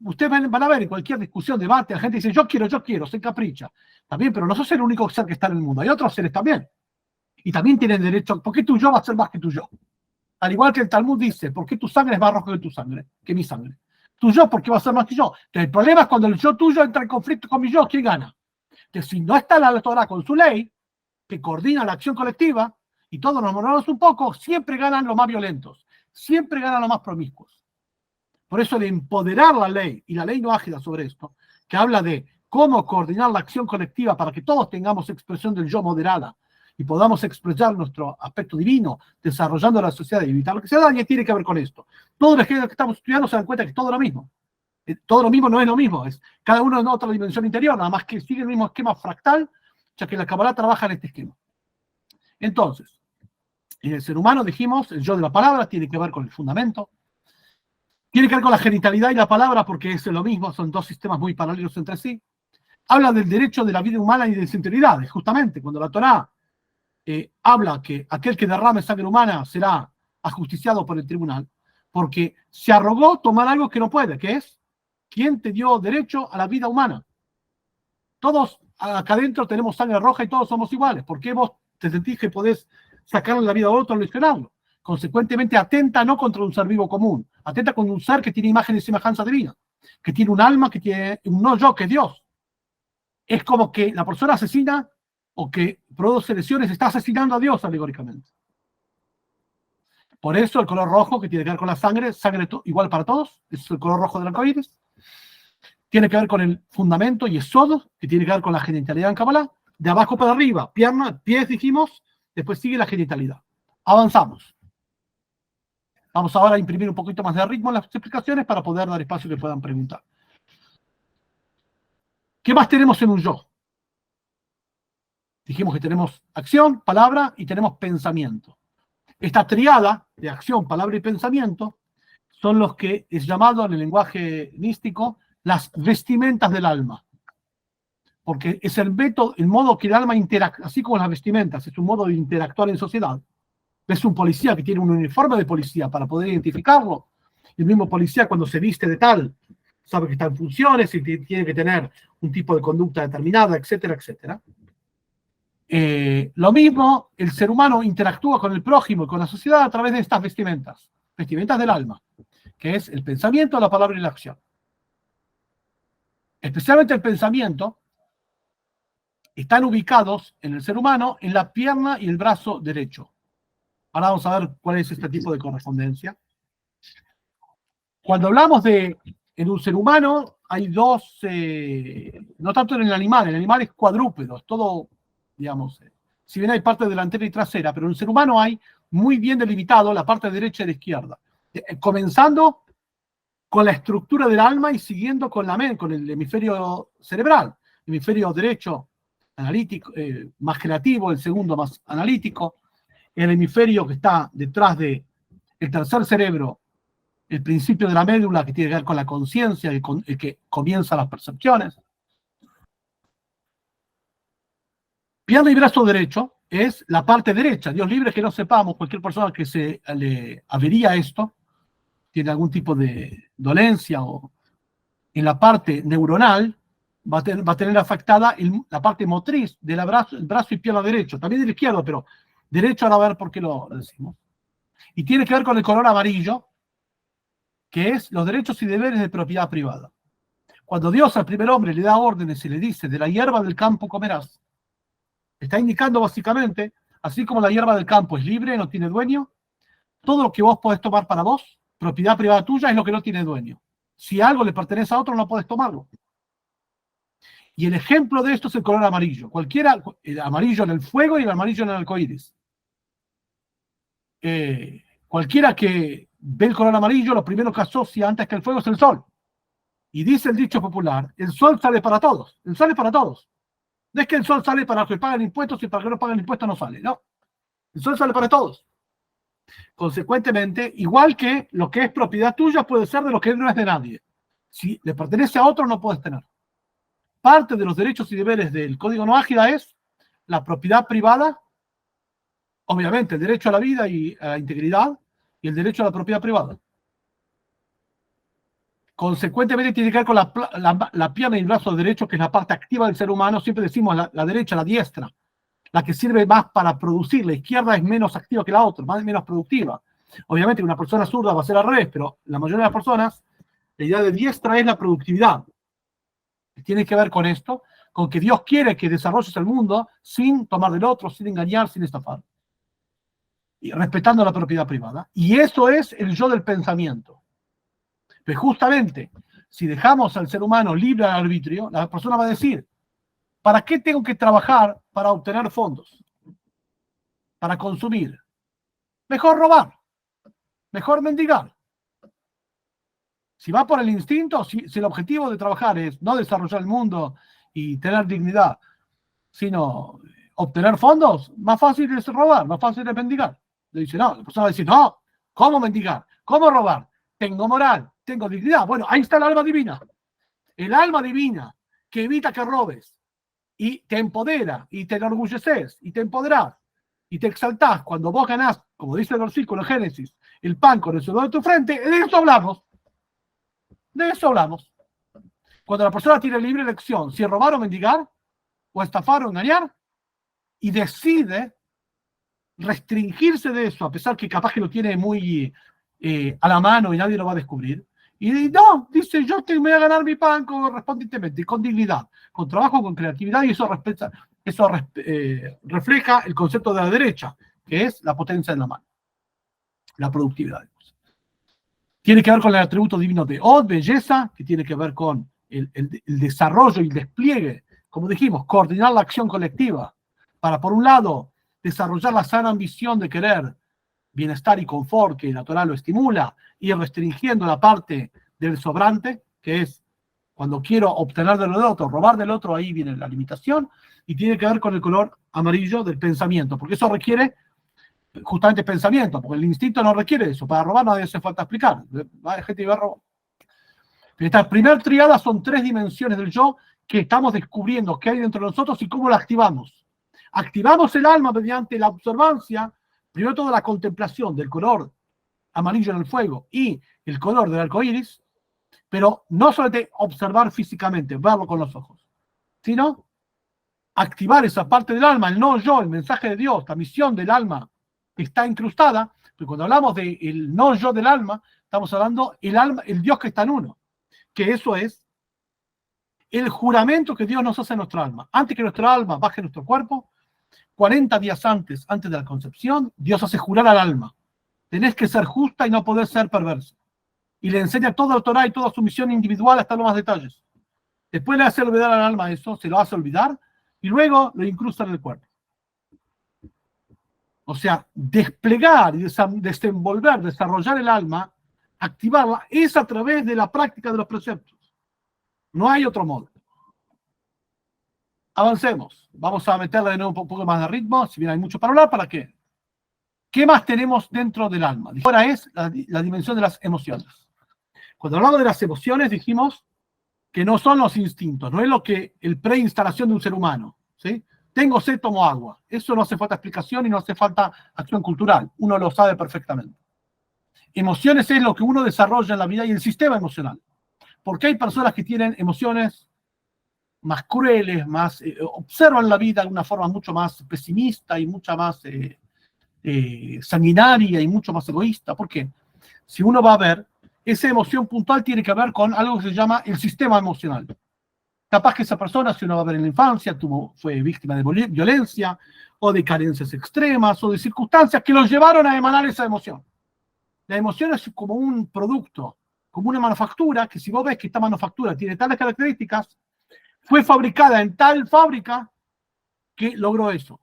ustedes van a ver en cualquier discusión, debate, la gente dice, yo quiero, se capricha. También, pero no sos el único ser que está en el mundo, hay otros seres también. Y también tienen derecho, ¿por qué tu yo va a ser más que tu yo? Al igual que el Talmud dice, ¿por qué tu sangre es más roja que tu sangre, que mi sangre? Tu yo, ¿por qué va a ser más que yo? Entonces, el problema es cuando el yo tuyo entra en conflicto con mi yo, ¿quién gana? Entonces, si no está la Torah con su ley, que coordina la acción colectiva, y todos nos moramos un poco, siempre ganan los más violentos, siempre ganan los más promiscuos. Por eso de empoderar la ley, y la ley no ágida sobre esto, que habla de cómo coordinar la acción colectiva para que todos tengamos expresión del yo moderada y podamos expresar nuestro aspecto divino, desarrollando la sociedad y evitar lo que se dañe, tiene que ver con esto. Todos los que estamos estudiando se dan cuenta que es todo lo mismo. Todo lo mismo no es lo mismo, es cada uno en otra dimensión interior, nada más que sigue el mismo esquema fractal, ya que la Kabbalah trabaja en este esquema. Entonces, en el ser humano dijimos, el yo de la palabra tiene que ver con el fundamento, tiene que ver con la genitalidad y la palabra, porque es lo mismo, son dos sistemas muy paralelos entre sí. Habla del derecho de la vida humana y de su integridad. Justamente cuando la Torá habla que aquel que derrame sangre humana será ajusticiado por el tribunal, porque se arrogó tomar algo que no puede, que es, ¿quién te dio derecho a la vida humana? Todos acá adentro tenemos sangre roja y todos somos iguales. ¿Por qué vos te sentís que podés sacarle la vida a otro o lesionarlo? Consecuentemente, atenta no contra un ser vivo común, atenta contra un ser que tiene imagen y semejanza divina, que tiene un alma, que tiene un no yo, que es Dios. Es como que la persona asesina o que produce lesiones está asesinando a Dios alegóricamente. Por eso el color rojo, que tiene que ver con la sangre igual para todos, es el color rojo del arcoíris. Tiene que ver con el fundamento y yesod, que tiene que ver con la genitalidad en Kabbalah. De abajo para arriba, pies dijimos, después sigue la genitalidad. Avanzamos. Vamos ahora a imprimir un poquito más de ritmo en las explicaciones para poder dar espacio que puedan preguntar. ¿Qué más tenemos en un yo? Dijimos que tenemos acción, palabra y tenemos pensamiento. Esta triada de acción, palabra y pensamiento son los que es llamado en el lenguaje místico las vestimentas del alma. Porque es el modo que el alma interactúa, así como las vestimentas, es un modo de interactuar en sociedad. Es un policía que tiene un uniforme de policía para poder identificarlo. El mismo policía cuando se viste de tal, sabe que está en funciones y tiene que tener un tipo de conducta determinada, etcétera, etcétera. Lo mismo, el ser humano interactúa con el prójimo y con la sociedad a través de estas vestimentas del alma, que es el pensamiento, la palabra y la acción. Especialmente el pensamiento, están ubicados en el ser humano en la pierna y el brazo derecho. Ahora vamos a ver cuál es este tipo de correspondencia. Cuando hablamos en un ser humano, hay dos, no tanto en el animal es cuadrúpedo, es todo, digamos, si bien hay parte delantera y trasera, pero en el ser humano hay muy bien delimitado la parte derecha y la izquierda, comenzando con la estructura del alma y siguiendo con el hemisferio cerebral, hemisferio derecho analítico, más creativo, el segundo más analítico, el hemisferio que está detrás del tercer cerebro, el principio de la médula que tiene que ver con la conciencia, el que comienza las percepciones. Pierna y brazo derecho es la parte derecha. Dios libre que no sepamos, cualquier persona que se le avería esto, tiene algún tipo de dolencia o en la parte neuronal, va a tener afectada la parte motriz del el brazo y pierna derecho, también del izquierdo, pero derecho ahora a ver por qué lo decimos. Y tiene que ver con el color amarillo, que es los derechos y deberes de propiedad privada. Cuando Dios al primer hombre le da órdenes y le dice, de la hierba del campo comerás, está indicando básicamente, así como la hierba del campo es libre, no tiene dueño, todo lo que vos podés tomar para vos, propiedad privada tuya, es lo que no tiene dueño. Si algo le pertenece a otro, no podés tomarlo. Y el ejemplo de esto es el color amarillo. Cualquiera, el amarillo en el fuego y el amarillo en el arcoíris. Cualquiera que ve el color amarillo, lo primero que asocia antes que el fuego es el sol. Y dice el dicho popular, el sol sale para todos. El sol es para todos. No es que el sol sale para los que pagan impuestos y para los que no pagan impuestos no sale. No. El sol sale para todos. Consecuentemente, igual que lo que es propiedad tuya puede ser de lo que no es de nadie. Si le pertenece a otro, no puedes tener. Parte de los derechos y deberes del Código Noágida es la propiedad privada, obviamente el derecho a la vida y a la integridad y el derecho a la propiedad privada. Consecuentemente tiene que ver con la pierna y el brazo derecho, que es la parte activa del ser humano. Siempre decimos la derecha, la diestra, la que sirve más para producir. La izquierda es menos activa que la otra, menos productiva. Obviamente una persona zurda va a ser al revés, pero la mayoría de las personas, la idea de diestra es la productividad. Tiene que ver con esto, con que Dios quiere que desarrolles el mundo sin tomar del otro, sin engañar, sin estafar. Y respetando la propiedad privada. Y eso es el yo del pensamiento. Pues justamente, si dejamos al ser humano libre al arbitrio, la persona va a decir, ¿para qué tengo que trabajar para obtener fondos? Para consumir. Mejor robar. Mejor mendigar. Si va por el instinto, si el objetivo de trabajar es no desarrollar el mundo y tener dignidad, sino obtener fondos, más fácil es robar, más fácil es mendigar. Le dice, no, la persona va a decir, no, ¿cómo mendigar? ¿Cómo robar? Tengo moral, tengo dignidad. Bueno, ahí está el alma divina. El alma divina que evita que robes y te empodera y te enorgulleces y te empoderás y te exaltás cuando vos ganás, como dice el versículo Génesis, el pan con el sudor de tu frente. De eso hablamos. De eso hablamos. Cuando la persona tiene libre elección, si robar o mendigar, o estafar o engañar, y decide restringirse de eso, a pesar que capaz que lo tiene muy a la mano y nadie lo va a descubrir, y no, dice, yo me voy a ganar mi pan correspondientemente, con dignidad, con trabajo, con creatividad, y eso refleja el concepto de la derecha, que es la potencia en la mano, la productividad. Tiene que ver con el atributo divino de Od, belleza, que tiene que ver con el desarrollo y el despliegue, como dijimos, coordinar la acción colectiva, para, por un lado, desarrollar la sana ambición de querer bienestar y confort que la Torah lo estimula, y restringiendo la parte del sobrante, que es cuando quiero obtener del otro, robar del otro, ahí viene la limitación, y tiene que ver con el color amarillo del pensamiento, porque eso requiere justamente pensamiento, porque el instinto no requiere eso. Para robar no hace falta explicar. La gente iba a robar. Esta primera triada son 3 dimensiones del yo que estamos descubriendo qué hay dentro de nosotros y cómo la activamos. Activamos el alma mediante la observancia, primero toda la contemplación del color amarillo en el fuego y el color del arco iris, pero no solamente observar físicamente, verlo con los ojos, sino activar esa parte del alma, el no yo, el mensaje de Dios, la misión del alma que está incrustada, porque cuando hablamos del no yo del alma, estamos hablando el alma, el Dios que está en uno, que eso es el juramento que Dios nos hace en nuestra alma. Antes que nuestra alma baje nuestro cuerpo, 40 días antes de la concepción, Dios hace jurar al alma. Tenés que ser justa y no poder ser perversa. Y le enseña toda la Torah y toda su misión individual hasta los más detalles. Después le hace olvidar al alma eso, se lo hace olvidar, y luego lo incrusta en el cuerpo. O sea, desplegar y desenvolver, desarrollar el alma, activarla, es a través de la práctica de los preceptos. No hay otro modo. Avancemos. Vamos a meterle de nuevo un poco más de ritmo, si bien hay mucho para hablar, ¿para qué? ¿Qué más tenemos dentro del alma? Ahora es la dimensión de las emociones. Cuando hablamos de las emociones, dijimos que no son los instintos, no es lo que el preinstalación de un ser humano, ¿sí? Tengo sed, tomo agua. Eso no hace falta explicación y no hace falta acción cultural. Uno lo sabe perfectamente. Emociones es lo que uno desarrolla en la vida y el sistema emocional. Porque hay personas que tienen emociones más crueles, más observan la vida de una forma mucho más pesimista y mucha más sanguinaria y mucho más egoísta. ¿Por qué? Si uno va a ver, esa emoción puntual tiene que ver con algo que se llama el sistema emocional. Capaz que esa persona, si uno va a ver en la infancia, fue víctima de violencia o de carencias extremas o de circunstancias que los llevaron a emanar esa emoción. La emoción es como un producto, como una manufactura, que si vos ves que esta manufactura tiene tales características, fue fabricada en tal fábrica que logró eso.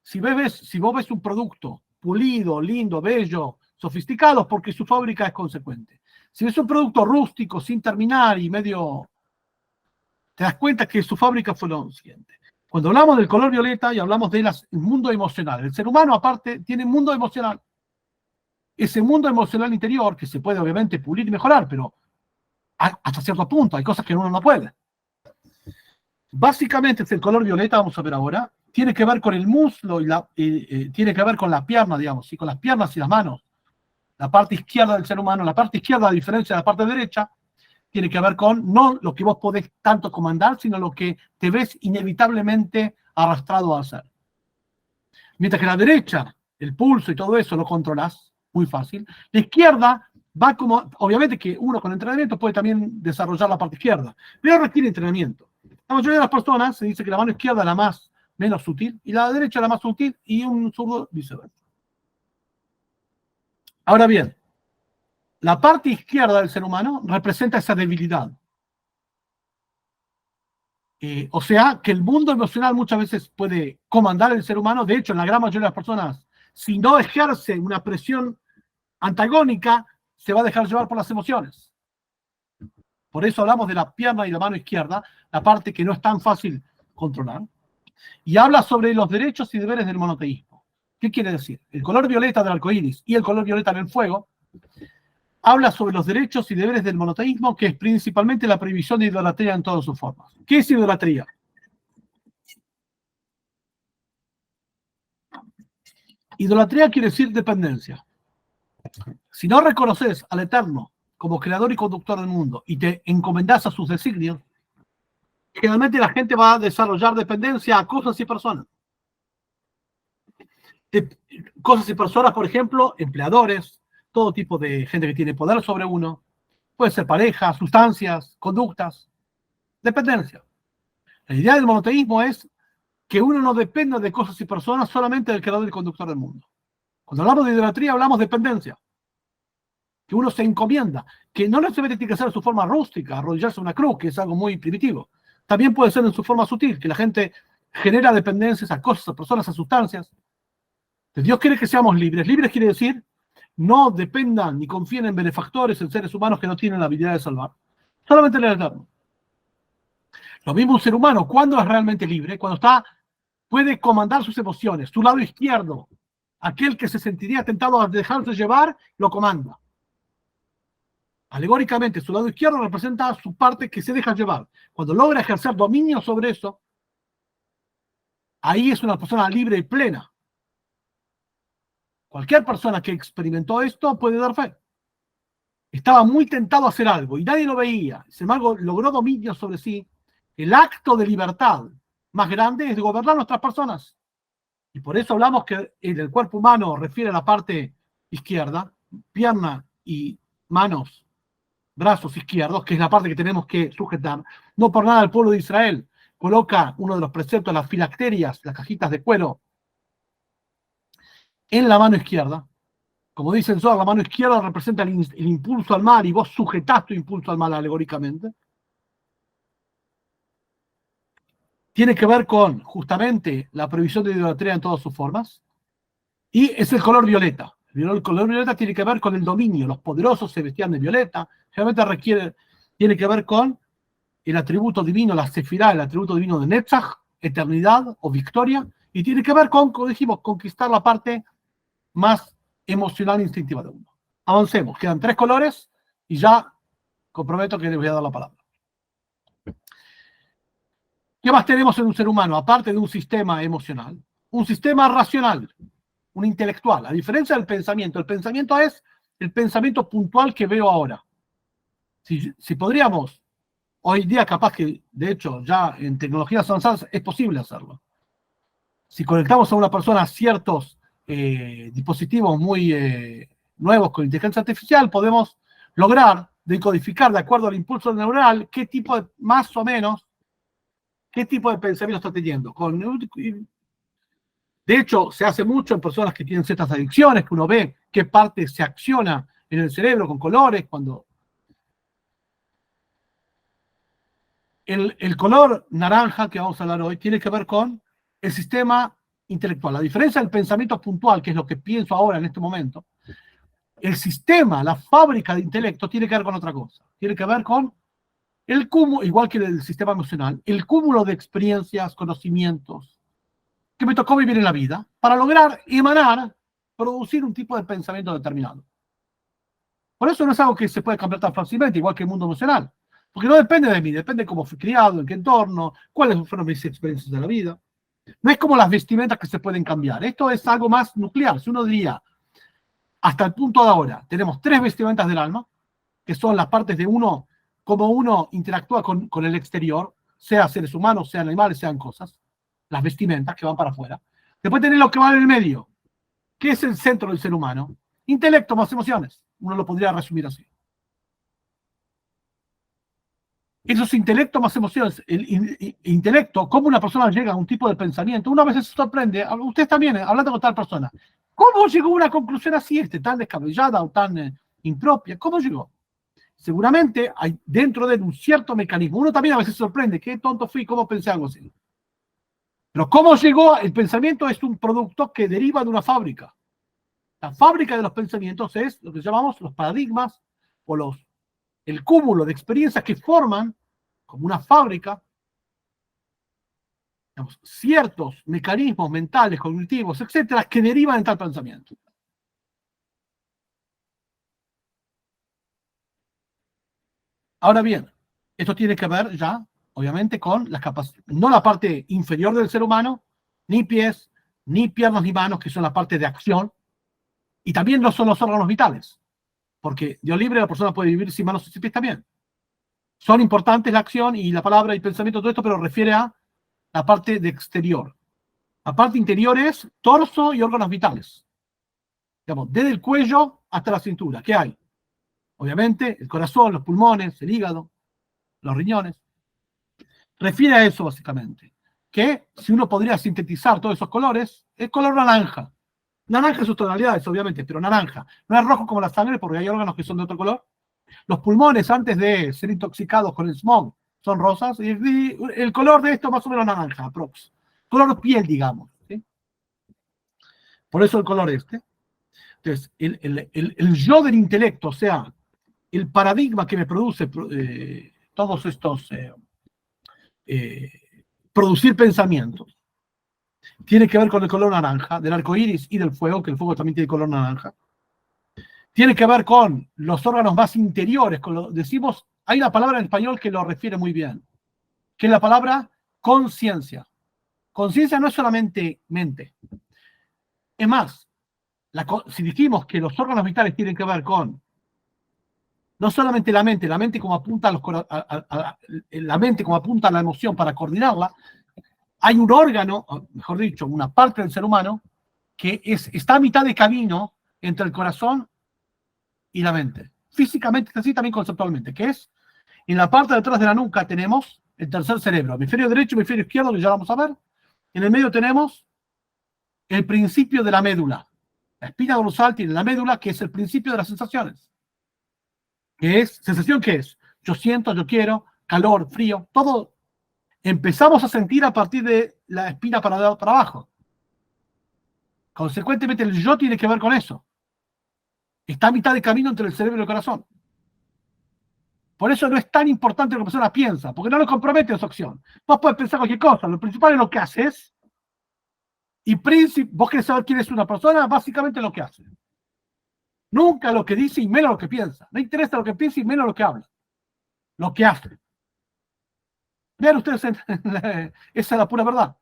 Si vos ves un producto pulido, lindo, bello, sofisticado, porque su fábrica es consecuente. Si ves un producto rústico, sin terminar y medio, te das cuenta que su fábrica fue lo siguiente. Cuando hablamos del color violeta y hablamos del mundo emocional, el ser humano aparte tiene un mundo emocional. Ese mundo emocional interior, que se puede obviamente pulir y mejorar, pero hasta cierto punto hay cosas que uno no puede. Básicamente es el color violeta, vamos a ver ahora, tiene que ver con el muslo y tiene que ver con la pierna, digamos, y con las piernas y las manos. La parte izquierda del ser humano, la parte izquierda, a diferencia de la parte derecha, tiene que ver con no lo que vos podés tanto comandar, sino lo que te ves inevitablemente arrastrado a hacer. Mientras que la derecha, el pulso y todo eso lo controlás muy fácil. La izquierda va como, obviamente que uno con entrenamiento puede también desarrollar la parte izquierda, pero requiere entrenamiento. La mayoría de las personas se dice que la mano izquierda es la más menos sutil y la derecha es la más sutil y un zurdo viceversa. Ahora bien, la parte izquierda del ser humano representa esa debilidad. O sea, que el mundo emocional muchas veces puede comandar el ser humano. De hecho, en la gran mayoría de las personas, si no ejerce una presión antagónica, se va a dejar llevar por las emociones. Por eso hablamos de la pierna y la mano izquierda, la parte que no es tan fácil controlar. Y habla sobre los derechos y deberes del monoteísmo. ¿Qué quiere decir? El color violeta del arcoíris y el color violeta del fuego habla sobre los derechos y deberes del monoteísmo, que es principalmente la prohibición de idolatría en todas sus formas. ¿Qué es idolatría? Idolatría quiere decir dependencia. Si no reconoces al Eterno como creador y conductor del mundo y te encomendás a sus designios, generalmente la gente va a desarrollar dependencia a cosas y personas. Cosas y personas, por ejemplo, empleadores, todo tipo de gente que tiene poder sobre uno. Puede ser pareja, sustancias, conductas, dependencia. La idea del monoteísmo es que uno no dependa de cosas y personas, solamente del creador y conductor del mundo. Cuando hablamos de idolatría, hablamos de dependencia. Que uno se encomienda, que no necesariamente tiene que ser en su forma rústica, arrodillarse a una cruz, que es algo muy primitivo. También puede ser en su forma sutil, que la gente genera dependencias a cosas, a personas, a sustancias. Entonces, Dios quiere que seamos libres. Libres quiere decir no dependan ni confíen en benefactores, en seres humanos que no tienen la habilidad de salvar. Solamente en el Eterno. Lo mismo un ser humano, ¿cuándo es realmente libre? Cuando puede comandar sus emociones. Su lado izquierdo, aquel que se sentiría tentado a dejarse llevar, lo comanda. Alegóricamente, su lado izquierdo representa su parte que se deja llevar. Cuando logra ejercer dominio sobre eso, ahí es una persona libre y plena. Cualquier persona que experimentó esto puede dar fe. Estaba muy tentado a hacer algo y nadie lo veía. Sin embargo, logró dominio sobre sí. El acto de libertad más grande es gobernar nuestras personas. Y por eso hablamos que en el cuerpo humano refiere a la parte izquierda, pierna y manos, brazos izquierdos, que es la parte que tenemos que sujetar. No por nada el pueblo de Israel coloca uno de los preceptos, las filacterias, las cajitas de cuero, en la mano izquierda. Como dicen Zohar, la mano izquierda representa el impulso al mal y vos sujetás tu impulso al mal alegóricamente. Tiene que ver con justamente la prohibición de idolatría en todas sus formas. Y es el color violeta. El color violeta tiene que ver con el dominio. Los poderosos se vestían de violeta. Generalmente tiene que ver con el atributo divino, la sefirá, el atributo divino de Netzach, eternidad o victoria. Y tiene que ver con, como dijimos, conquistar la parte más emocional e instintiva de uno. Avancemos. Quedan 3 colores y ya comprometo que les voy a dar la palabra. ¿Qué más tenemos en un ser humano? Aparte de un sistema emocional, un sistema racional, un intelectual. A diferencia del pensamiento, el pensamiento es el pensamiento puntual que veo ahora. Si podríamos, hoy día capaz que, de hecho, ya en tecnologías avanzadas es posible hacerlo. Si conectamos a una persona a ciertos dispositivos muy nuevos con inteligencia artificial, podemos lograr decodificar de acuerdo al impulso neuronal qué tipo de, más o menos, qué tipo de pensamiento está teniendo. De hecho, se hace mucho en personas que tienen ciertas adicciones, que uno ve qué parte se acciona en el cerebro con colores, cuando el color naranja que vamos a hablar hoy tiene que ver con el sistema intelectual. La diferencia del pensamiento puntual, que es lo que pienso ahora en este momento, el sistema, la fábrica de intelecto tiene que ver con otra cosa. Tiene que ver con el cúmulo, igual que el sistema emocional, el cúmulo de experiencias, conocimientos que me tocó vivir en la vida para lograr emanar, producir un tipo de pensamiento determinado. Por eso no es algo que se puede cambiar tan fácilmente, igual que el mundo emocional. Porque no depende de mí, depende de cómo fui criado, en qué entorno, cuáles fueron mis experiencias de la vida. No es como las vestimentas que se pueden cambiar. Esto es algo más nuclear. Si uno diría, hasta el punto de ahora, tenemos 3 vestimentas del alma, que son las partes de uno, cómo uno interactúa con el exterior, sea seres humanos, sean animales, sean cosas, las vestimentas que van para afuera. Después tenés lo que va en el medio, que es el centro del ser humano. Intelecto más emociones. Uno lo podría resumir así. Esos intelectos más emociones, el intelecto, cómo una persona llega a un tipo de pensamiento, una vez se sorprende, ustedes también, hablando con tal persona, ¿cómo llegó a una conclusión así, tan descabellada o tan impropia? ¿Cómo llegó? Seguramente hay dentro de él un cierto mecanismo. Uno también a veces se sorprende, qué tonto fui, cómo pensé algo así. Pero cómo llegó, el pensamiento es un producto que deriva de una fábrica. La fábrica de los pensamientos es lo que llamamos los paradigmas o el cúmulo de experiencias que forman como una fábrica, digamos, ciertos mecanismos mentales, cognitivos, etcétera, que derivan en tal pensamiento. Ahora bien, esto tiene que ver ya, obviamente, con las capacidades, no la parte inferior del ser humano, ni pies, ni piernas, ni manos, que son la parte de acción, y también no son los órganos vitales, porque Dios libre, la persona puede vivir sin manos y sin pies también. Son importantes la acción y la palabra y pensamiento, todo esto, pero refiere a la parte de exterior. La parte interior es torso y órganos vitales. Digamos, desde el cuello hasta la cintura. ¿Qué hay? Obviamente, el corazón, los pulmones, el hígado, los riñones. Refiere a eso, básicamente. Que si uno podría sintetizar todos esos colores, es color naranja. Naranja en sus tonalidades, obviamente, pero naranja. No es rojo como la sangre, porque hay órganos que son de otro color. Los pulmones, antes de ser intoxicados con el smog, son rosas. Y el color de esto más o menos naranja, aprox. Color piel, digamos. ¿Sí? Por eso el color este. Entonces, el yo del intelecto, o sea, el paradigma que me produce todos estos eh, producir pensamientos, tiene que ver con el color naranja, del arco iris y del fuego, que el fuego también tiene color naranja. Tiene que ver con los órganos más interiores, decimos, hay una palabra en español que lo refiere muy bien, que es la palabra conciencia. Conciencia no es solamente mente. Es más, si dijimos que los órganos vitales tienen que ver con no solamente la mente como apunta la mente como apunta a la emoción para coordinarla, hay un órgano, mejor dicho, una parte del ser humano que está a mitad de camino entre el corazón y la mente. Físicamente así, también conceptualmente, que es en la parte de atrás de la nuca tenemos el tercer cerebro, hemisferio derecho, hemisferio izquierdo, que ya vamos a ver. En el medio tenemos el principio de la médula. La espina dorsal tiene la médula, que es el principio de las sensaciones. ¿Qué es? ¿Sensación qué es? Yo siento, yo quiero, calor, frío, todo empezamos a sentir a partir de la espina para abajo. Consecuentemente, el yo tiene que ver con eso. Está a mitad de camino entre el cerebro y el corazón. Por eso no es tan importante lo que la persona piensa, porque no lo compromete en su acción. Vos podés pensar cualquier cosa, lo principal es lo que haces. Y vos querés saber quién es una persona, básicamente lo que hace. Nunca lo que dice y menos lo que piensa. No interesa lo que piensa y menos lo que habla. Lo que hace. Vean ustedes, esa es la pura verdad.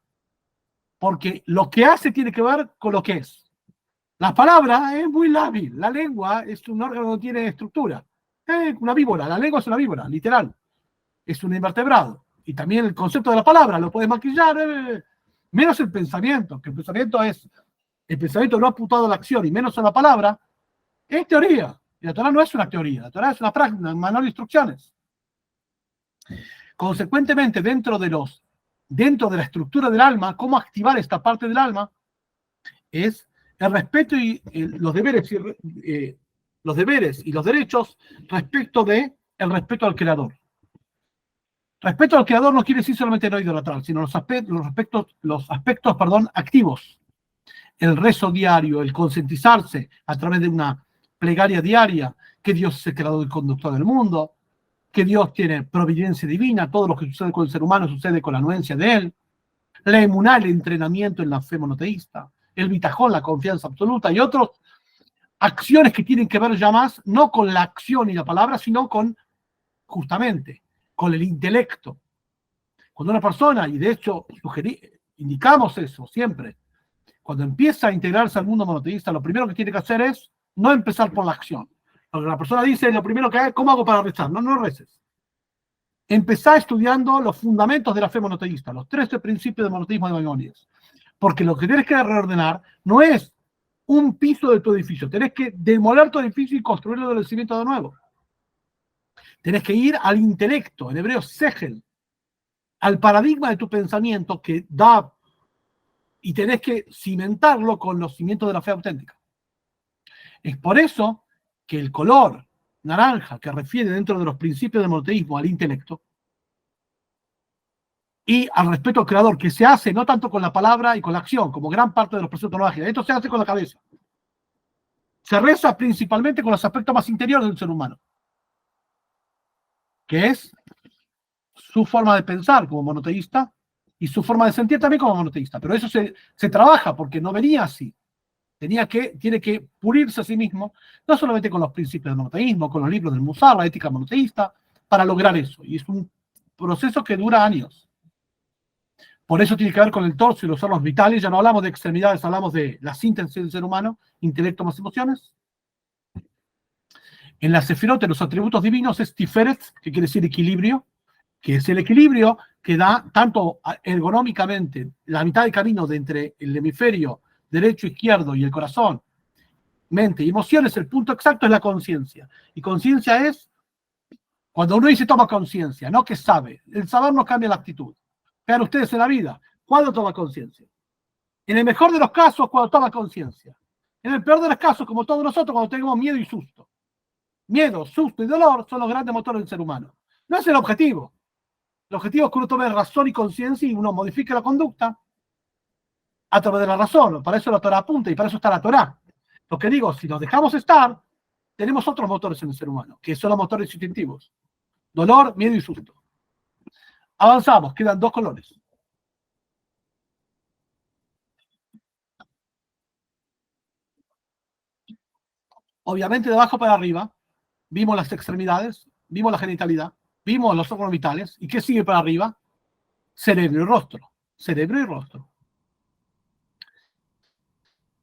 Porque lo que hace tiene que ver con lo que es. La palabra es muy lábil. La lengua es un órgano que no tiene estructura. Es una víbora. La lengua es una víbora, literal. Es un invertebrado. Y también el concepto de la palabra lo puedes maquillar. Menos el pensamiento, que el pensamiento no apuntado a la acción y menos a la palabra, es teoría. Y la Torah no es una teoría. La Torah es una práctica, un manual de instrucciones. Consecuentemente, dentro de la estructura del alma, cómo activar esta parte del alma es el respeto y los deberes y los derechos respecto de el respeto al creador. Respeto al creador no quiere decir solamente no idolatrar, sino los aspectos activos. El rezo diario, el concientizarse a través de una plegaria diaria, que Dios es el creador y conductor del mundo, que Dios tiene providencia divina, todo lo que sucede con el ser humano sucede con la anuencia de él, la emuná, el entrenamiento en la fe monoteísta, el bitajón, la confianza absoluta y otras acciones que tienen que ver ya más, no con la acción y la palabra, sino justamente, con el intelecto. Cuando una persona, y de hecho indicamos eso siempre, cuando empieza a integrarse al mundo monoteísta, lo primero que tiene que hacer es no empezar por la acción. Porque la persona dice, lo primero que hace, ¿cómo hago para rezar? No reces. Empezá estudiando los fundamentos de la fe monoteísta, los 13 principios del monoteísmo de Maimónides. Porque lo que tienes que reordenar no es un piso de tu edificio, tenés que demoler tu edificio y construirlo del cimiento de nuevo. Tenés que ir al intelecto, en hebreo segel, al paradigma de tu pensamiento que da, y tenés que cimentarlo con los cimientos de la fe auténtica. Es por eso que el color naranja, que refiere dentro de los principios del monoteísmo al intelecto, y al respeto al creador, que se hace no tanto con la palabra y con la acción, como gran parte de los procesos teológicos, esto se hace con la cabeza. Se reza principalmente con los aspectos más interiores del ser humano, que es su forma de pensar como monoteísta y su forma de sentir también como monoteísta. Pero eso se trabaja porque no venía así. Tiene que pulirse a sí mismo, no solamente con los principios del monoteísmo, con los libros del Musar, la ética monoteísta, para lograr eso. Y es un proceso que dura años. Por eso tiene que ver con el torso y los órganos vitales. Ya no hablamos de extremidades, hablamos de la síntesis del ser humano, intelecto más emociones. En la Sefirot, en los atributos divinos, es Tiferet, que quiere decir equilibrio, que es el equilibrio que da tanto ergonómicamente la mitad de camino de entre el hemisferio derecho, izquierdo y el corazón, mente y emociones. El punto exacto es la conciencia. Y conciencia es cuando uno dice toma conciencia, no que sabe. El saber no cambia la actitud. Vean ustedes en la vida, ¿cuándo toma conciencia? En el mejor de los casos, cuando toma conciencia. En el peor de los casos, como todos nosotros, cuando tenemos miedo y susto. Miedo, susto y dolor son los grandes motores del ser humano. No es el objetivo. El objetivo es que uno tome razón y conciencia y uno modifique la conducta a través de la razón. Para eso la Torah apunta y para eso está la Torah. Lo que digo, si nos dejamos estar, tenemos otros motores en el ser humano, que son los motores instintivos. Dolor, miedo y susto. Avanzamos, quedan 2 colores. Obviamente, de abajo para arriba, vimos las extremidades, vimos la genitalidad, vimos los órganos vitales. ¿Y qué sigue para arriba? Cerebro y rostro. Cerebro y rostro.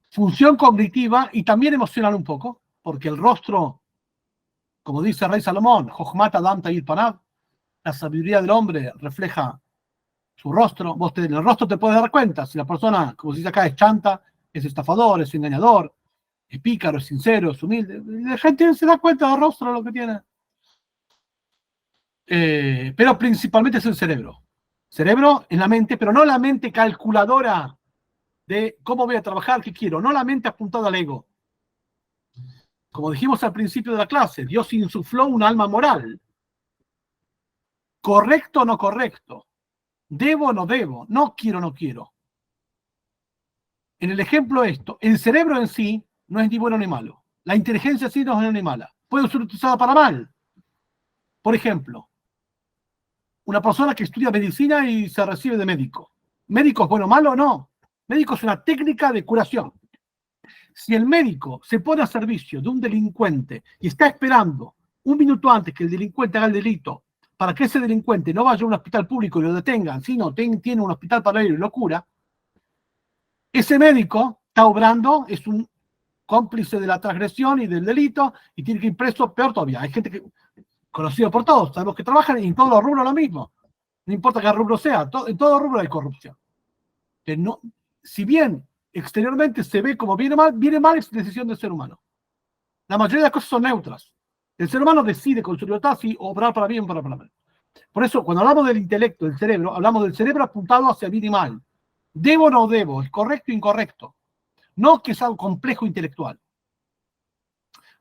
Función cognitiva y también emocional un poco, porque el rostro, como dice el rey Salomón, Jochmat Adam Ta'ir Panav, la sabiduría del hombre refleja su rostro. Vos en el rostro te puedes dar cuenta si la persona, como se dice acá, es chanta, es estafador, es engañador, es pícaro, es sincero, es humilde. La gente se da cuenta del rostro de lo que tiene. Pero principalmente es el cerebro. Cerebro en la mente, pero no la mente calculadora de cómo voy a trabajar, qué quiero, no la mente apuntada al ego. Como dijimos al principio de la clase, Dios insufló un alma moral. Correcto o no correcto. Debo o no debo. No quiero o no quiero. En el ejemplo esto, el cerebro en sí no es ni bueno ni malo. La inteligencia en sí no es buena ni mala. Puede ser utilizada para mal. Por ejemplo, una persona que estudia medicina y se recibe de médico. ¿Médico es bueno o malo? No. Médico es una técnica de curación. Si el médico se pone a servicio de un delincuente y está esperando un minuto antes que el delincuente haga el delito para que ese delincuente no vaya a un hospital público y lo detengan, sino tiene un hospital paralelo y lo cura, ese médico está obrando, es un cómplice de la transgresión y del delito y tiene que ir preso, peor todavía. Hay gente que, conocido por todos, sabemos que trabajan y en todos los rubros lo mismo. No importa qué rubro sea, en todo rubro hay corrupción. Que no, si bien exteriormente se ve como viene mal es decisión del ser humano. La mayoría de las cosas son neutras. El ser humano decide con su libertad si obrar para bien o para mal. Por eso, cuando hablamos del intelecto, del cerebro, hablamos del cerebro apuntado hacia bien y mal. Debo o no debo, es correcto o incorrecto. No que sea un complejo intelectual.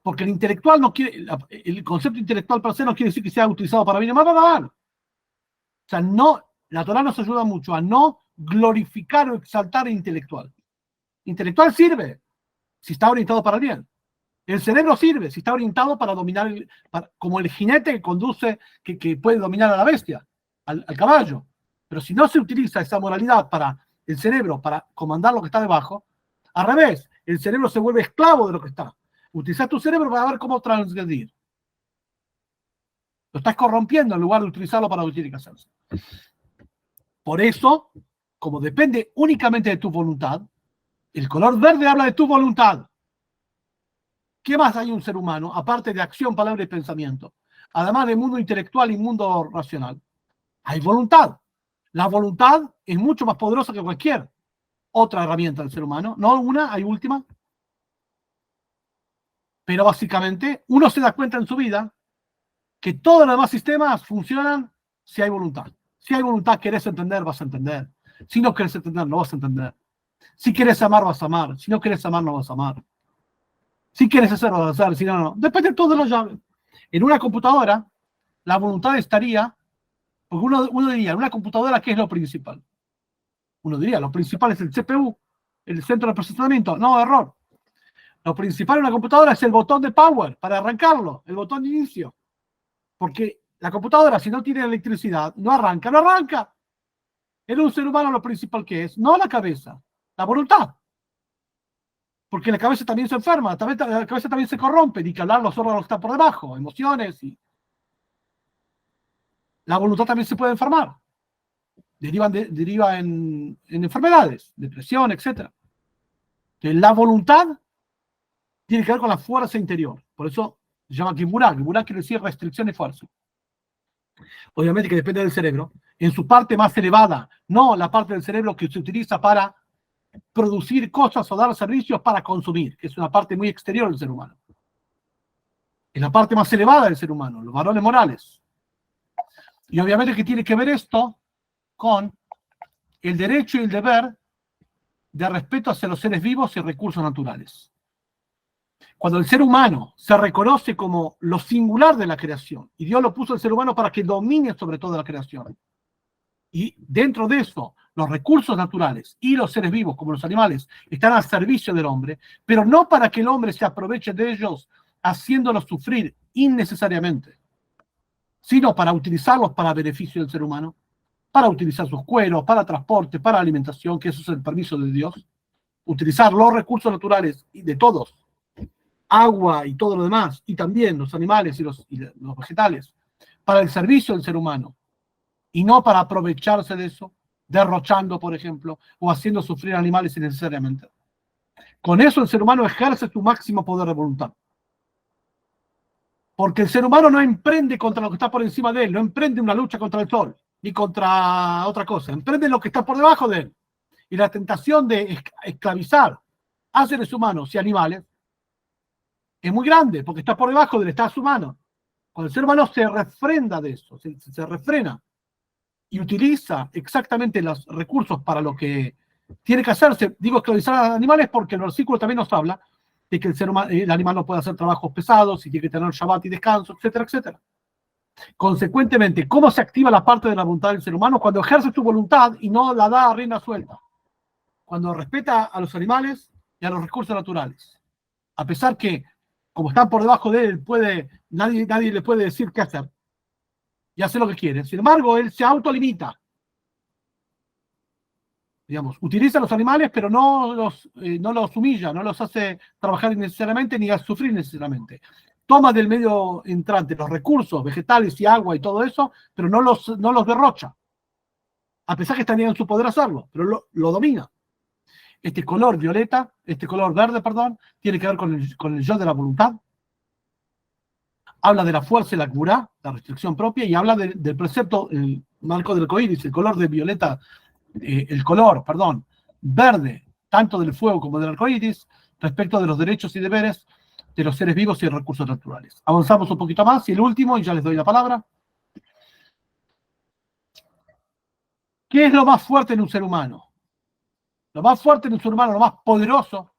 Porque el intelectual no quiere, el concepto intelectual per se no quiere decir que sea utilizado para bien o para mal. O sea, no, la Torah nos ayuda mucho a no glorificar o exaltar el intelectual. Intelectual sirve si está orientado para el bien. El cerebro sirve si está orientado para dominar, como el jinete que conduce, que puede dominar a la bestia, al caballo. Pero si no se utiliza esa moralidad para el cerebro, para comandar lo que está debajo, al revés, el cerebro se vuelve esclavo de lo que está. Utilizar tu cerebro para ver cómo transgredir. Lo estás corrompiendo en lugar de utilizarlo para lo que tiene que hacerse. Por eso, como depende únicamente de tu voluntad, el color verde habla de tu voluntad. ¿Qué más hay en un ser humano, aparte de acción, palabra y pensamiento? Además de mundo intelectual y mundo racional. Hay voluntad. La voluntad es mucho más poderosa que cualquier otra herramienta del ser humano. No una, hay última. Pero básicamente, uno se da cuenta en su vida que todos los demás sistemas funcionan si hay voluntad. Si hay voluntad, querés entender, vas a entender. Si no querés entender, no vas a entender. Si querés amar, vas a amar. Si no querés amar, no vas a amar. Si quieres hacer, vas a hacer. Si no, no. Depende todo de las llaves. En una computadora, la voluntad estaría, porque uno diría, en una computadora, ¿qué es lo principal? Uno diría, lo principal es el CPU, el centro de procesamiento. No, error. Lo principal en una computadora es el botón de power para arrancarlo, el botón de inicio. Porque la computadora, si no tiene electricidad, no arranca, no arranca. En un ser humano lo principal que es, no la cabeza, la voluntad. Porque la cabeza también se enferma, la cabeza también se corrompe, ni que hablar los órganos que están por debajo, emociones y... La voluntad también se puede enfermar. Deriva en enfermedades, depresión, etc. Entonces, la voluntad tiene que ver con la fuerza interior. Por eso se llama Giburá. Giburá quiere decir restricción y fuerza. Obviamente que depende del cerebro. En su parte más elevada, no la parte del cerebro que se utiliza para producir cosas o dar servicios para consumir, que es una parte muy exterior del ser humano. En la parte más elevada del ser humano, los valores morales. Y obviamente que tiene que ver esto con el derecho y el deber de respeto hacia los seres vivos y recursos naturales. Cuando el ser humano se reconoce como lo singular de la creación, y Dios lo puso al ser humano para que domine sobre toda la creación, y dentro de eso, los recursos naturales y los seres vivos, como los animales, están al servicio del hombre, pero no para que el hombre se aproveche de ellos haciéndolos sufrir innecesariamente, sino para utilizarlos para beneficio del ser humano, para utilizar sus cueros, para transporte, para alimentación, que eso es el permiso de Dios, utilizar los recursos naturales y de todos, agua y todo lo demás, y también los animales y los vegetales, para el servicio del ser humano, y no para aprovecharse de eso, derrochando, por ejemplo, o haciendo sufrir animales innecesariamente. Con eso el ser humano ejerce su máximo poder de voluntad. Porque el ser humano no emprende contra lo que está por encima de él, no emprende una lucha contra el sol, ni contra otra cosa, emprende lo que está por debajo de él. Y la tentación de esclavizar a seres humanos y animales es muy grande, porque está por debajo del estado humano. Cuando el ser humano se refrenda de eso, se refrena, y utiliza exactamente los recursos para lo que tiene que hacerse. Digo esclavizar a los animales porque el versículo también nos habla de que el animal no puede hacer trabajos pesados y tiene que tener Shabbat y descanso, etcétera, etcétera. Consecuentemente, ¿cómo se activa la parte de la voluntad del ser humano? Cuando ejerce su voluntad y no la da a rienda suelta. Cuando respeta a los animales y a los recursos naturales. A pesar que, como están por debajo de él, nadie le puede decir qué hacer. Y hace lo que quiere. Sin embargo, él se autolimita. Digamos, utiliza a los animales, pero no los humilla, no los hace trabajar innecesariamente ni a sufrir necesariamente. toma del medio entrante los recursos vegetales y agua y todo eso, pero no los derrocha. A pesar que estaría en su poder hacerlo, pero lo domina. Este color violeta, este color verde, perdón, tiene que ver con el yo de la voluntad. Habla de la fuerza y la cura, la restricción propia, y habla del precepto, el marco del arcoíris, el color de violeta, verde, tanto del fuego como del arcoíris, respecto de los derechos y deberes de los seres vivos y de recursos naturales. Avanzamos un poquito más, y el último, y ya les doy la palabra. ¿Qué es lo más fuerte en un ser humano? Lo más fuerte en un ser humano, lo más poderoso,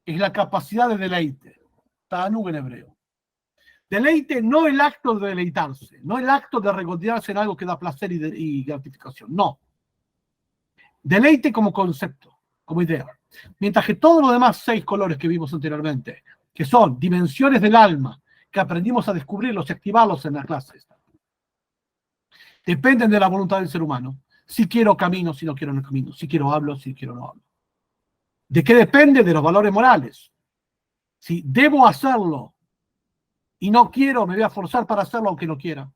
es la capacidad de deleite. Tanug en hebreo. Deleite no el acto de deleitarse, no el acto de regocijarse en algo que da placer y gratificación, no. Deleite como concepto, como idea. Mientras que todos los demás 6 colores que vimos anteriormente, que son dimensiones del alma, que aprendimos a descubrirlos y activarlos en la clase, dependen de la voluntad del ser humano. Si quiero camino, si no quiero no camino. Si quiero hablo, si quiero no hablo. ¿De qué depende? De los valores morales. Si debo hacerlo y no quiero, me voy a forzar para hacerlo aunque no quiera.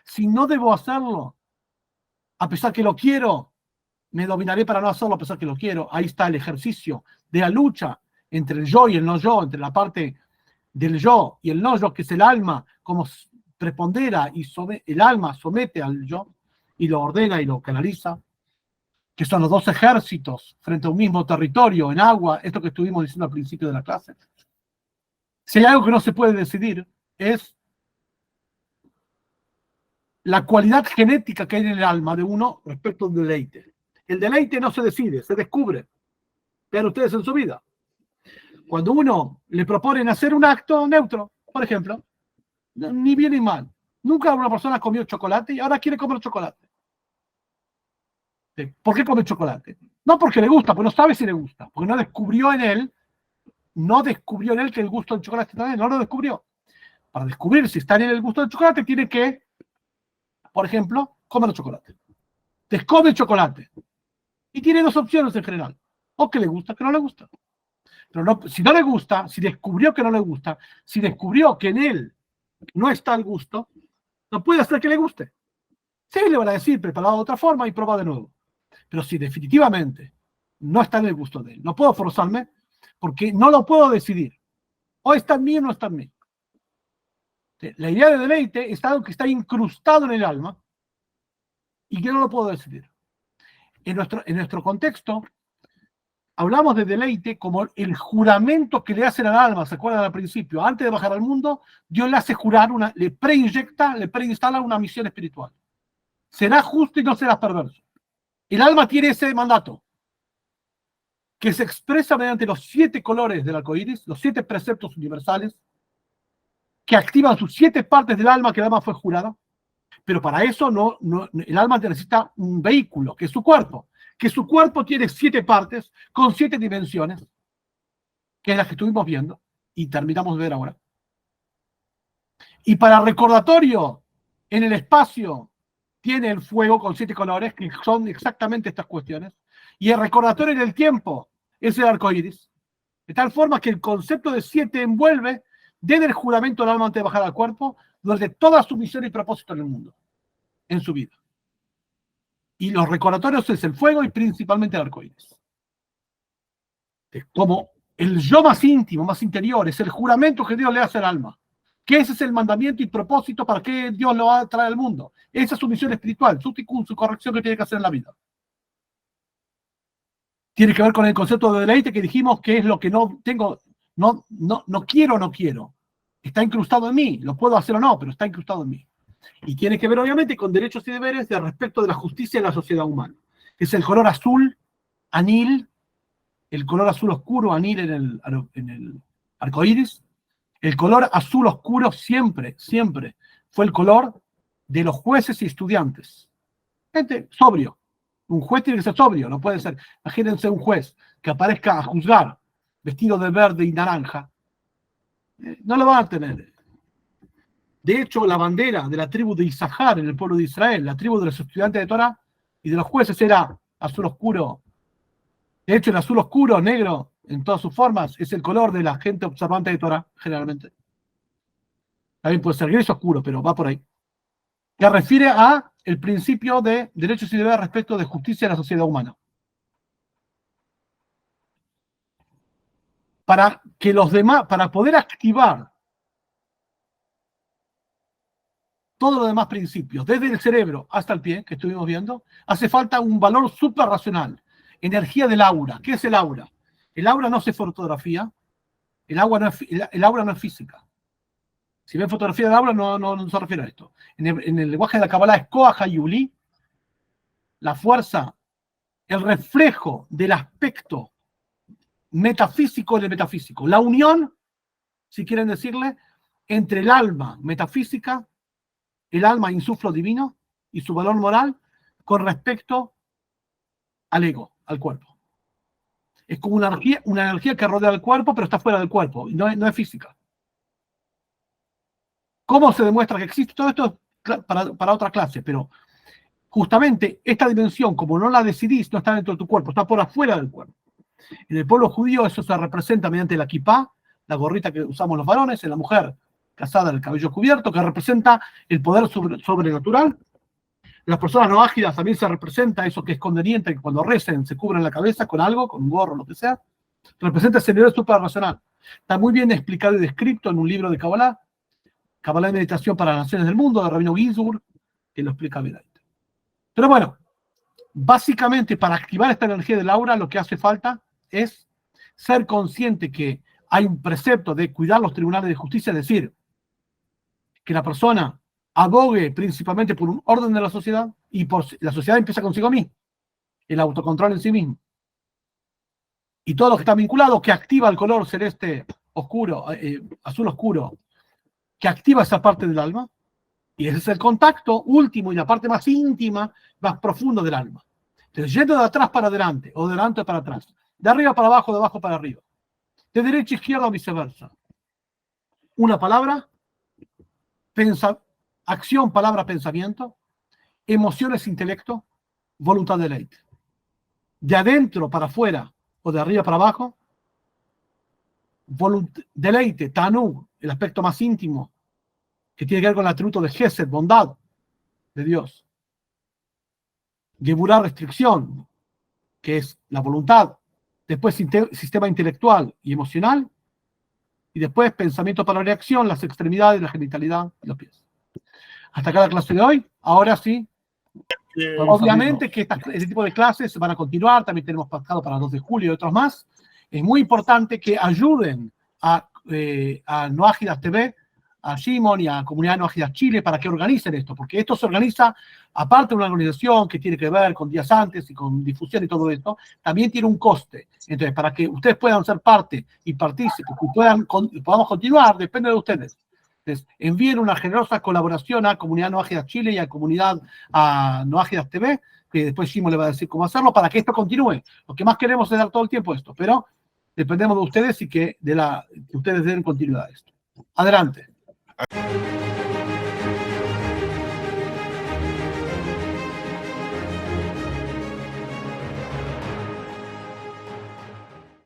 Si no debo hacerlo, a pesar que lo quiero, me dominaré para no hacerlo a pesar que lo quiero. Ahí está el ejercicio de la lucha entre el yo y el no yo, entre la parte del yo y el no yo, que es el alma, como prepondera y el alma somete al yo y lo ordena y lo canaliza, que son los 2 ejércitos frente a un mismo territorio, en agua, esto que estuvimos diciendo al principio de la clase. Si hay algo que no se puede decidir, es la cualidad genética que hay en el alma de uno respecto al deleite. El deleite no se decide, se descubre. Vean ustedes en su vida. Cuando uno le proponen hacer un acto neutro, por ejemplo, ni bien ni mal. Nunca una persona comió chocolate y ahora quiere comer chocolate. ¿Por qué come chocolate? No porque le gusta, porque no sabe si le gusta, porque no descubrió en él que el gusto del chocolate está en él, no lo descubrió. Para descubrir si está en él el gusto del chocolate, tiene que, por ejemplo, comer chocolate. Descubre el chocolate. Y tiene 2 opciones en general. O que le gusta, que no le gusta. Pero no, si no le gusta, si descubrió que no le gusta, si descubrió que en él no está el gusto, no puede hacer que le guste. Sí, le van a decir, preparado de otra forma y prueba de nuevo. Pero si definitivamente no está en el gusto de él, no puedo forzarme porque no lo puedo decidir. O está en mí o no está en mí. La idea de deleite es algo que está incrustado en el alma y que no lo puedo decidir. En nuestro contexto, hablamos de deleite como el juramento que le hacen al alma. ¿Se acuerdan al principio? Antes de bajar al mundo, Dios le hace jurar, le preinstala una misión espiritual. Será justo y no serás perverso. El alma tiene ese mandato, que se expresa mediante los 7 colores del arco iris, los 7 preceptos universales, que activan sus 7 partes del alma que el alma fue jurada. Pero para eso el alma necesita un vehículo, que es su cuerpo. Que su cuerpo tiene 7 partes, con 7 dimensiones, que es la que estuvimos viendo, y terminamos de ver ahora. Y para recordatorio, en el espacio, tiene el fuego con 7 colores, que son exactamente estas cuestiones. Y el recordatorio en el tiempo es el arco iris. De tal forma que el concepto de 7 envuelve desde el juramento del alma antes de bajar al cuerpo, durante toda su misión y propósito en el mundo, en su vida. Y los recordatorios es el fuego y principalmente el arco iris. Como el yo más íntimo, más interior, es el juramento que Dios le hace al alma. Que ese es el mandamiento y propósito para que Dios lo va a traer al mundo. Esa es su misión espiritual, su corrección que tiene que hacer en la vida. Tiene que ver con el concepto de deleite que dijimos que es lo que no tengo, no quiero. Está incrustado en mí, lo puedo hacer o no, pero está incrustado en mí. Y tiene que ver obviamente con derechos y deberes de respecto de la justicia en la sociedad humana. Es el color azul, anil, el color azul oscuro, anil en el arco iris. El color azul oscuro siempre fue el color de los jueces y estudiantes. Gente sobrio. Un juez tiene que ser sobrio, no puede ser. Imagínense un juez que aparezca a juzgar vestido de verde y naranja. No lo van a tener. De hecho, la bandera de la tribu de Isahar en el pueblo de Israel, la tribu de los estudiantes de Torah y de los jueces, era azul oscuro. De hecho, el azul oscuro, negro, en todas sus formas, es el color de la gente observante de Torah, generalmente. también puede ser gris oscuro, pero va por ahí, que refiere a el principio de derechos y deberes respecto de justicia en la sociedad humana. Para que los demás, para poder activar todos los demás principios, desde el cerebro hasta el pie, que estuvimos viendo, hace falta un valor suprarracional, energía del aura. ¿Qué es el aura? El aura no se fotografía, el aura no es física. Si ven fotografía del aura, no se refiere a esto. En el lenguaje de la Kabbalah es Koach HaYuli, la fuerza, el reflejo del aspecto metafísico del metafísico. La unión, si quieren decirle, entre el alma metafísica, el alma insuflo divino y su valor moral con respecto al ego, al cuerpo. Es como una energía que rodea el cuerpo, pero está fuera del cuerpo, y no es física. ¿Cómo se demuestra que existe? Todo esto es para otra clase, pero justamente esta dimensión, como no la decidís, no está dentro de tu cuerpo, está por afuera del cuerpo. En el pueblo judío eso se representa mediante la kipá, la gorrita que usamos los varones, en la mujer casada el cabello cubierto, que representa el poder sobrenatural. Las personas no ágidas también se representa eso que es conveniente, que cuando recen se cubren la cabeza con algo, con un gorro, lo que sea. Representa ese nivel suprarracional. Está muy bien explicado y descrito en un libro de Kabbalah, Kabbalah y Meditación para las Naciones del Mundo, de Rabino Gizur, que lo explica bien. Pero bueno, básicamente para activar esta energía del aura lo que hace falta es ser consciente que hay un precepto de cuidar los tribunales de justicia, es decir, que la persona abogue principalmente por un orden de la sociedad y por la sociedad empieza consigo misma, el autocontrol en sí mismo. Y todo lo que está vinculado, que activa el color celeste oscuro, azul oscuro, que activa esa parte del alma, y ese es el contacto último y la parte más íntima, más profunda del alma. Entonces, yendo de atrás para adelante, o de adelante para atrás, de arriba para abajo, de abajo para arriba, de derecha a izquierda o viceversa. Una palabra, acción, palabra, pensamiento, emociones, intelecto, voluntad, deleite. De adentro para afuera o de arriba para abajo, deleite, tanú, el aspecto más íntimo, que tiene que ver con el atributo de Gesed, bondad de Dios. Geburá, restricción, que es la voluntad. Después sistema intelectual y emocional. Y después pensamiento para reacción, las extremidades, la genitalidad y los pies. Hasta acá la clase de hoy. Ahora sí. Obviamente que este tipo de clases van a continuar. También tenemos pactado para el 2 de julio y otros más. Es muy importante que ayuden a No Ágidas TV, a Shimon y a Comunidad No Ágidas Chile para que organicen esto, porque esto se organiza, aparte de una organización que tiene que ver con días antes y con difusión y todo esto, también tiene un coste. Entonces, para que ustedes puedan ser parte y partícipes y podamos continuar, depende de ustedes. Entonces, envíen una generosa colaboración a Comunidad No Ágidas Chile y a Comunidad No Ágidas TV, que después Shimon le va a decir cómo hacerlo, para que esto continúe. Lo que más queremos es dar todo el tiempo esto, pero dependemos de ustedes y que ustedes den continuidad a esto. Adelante.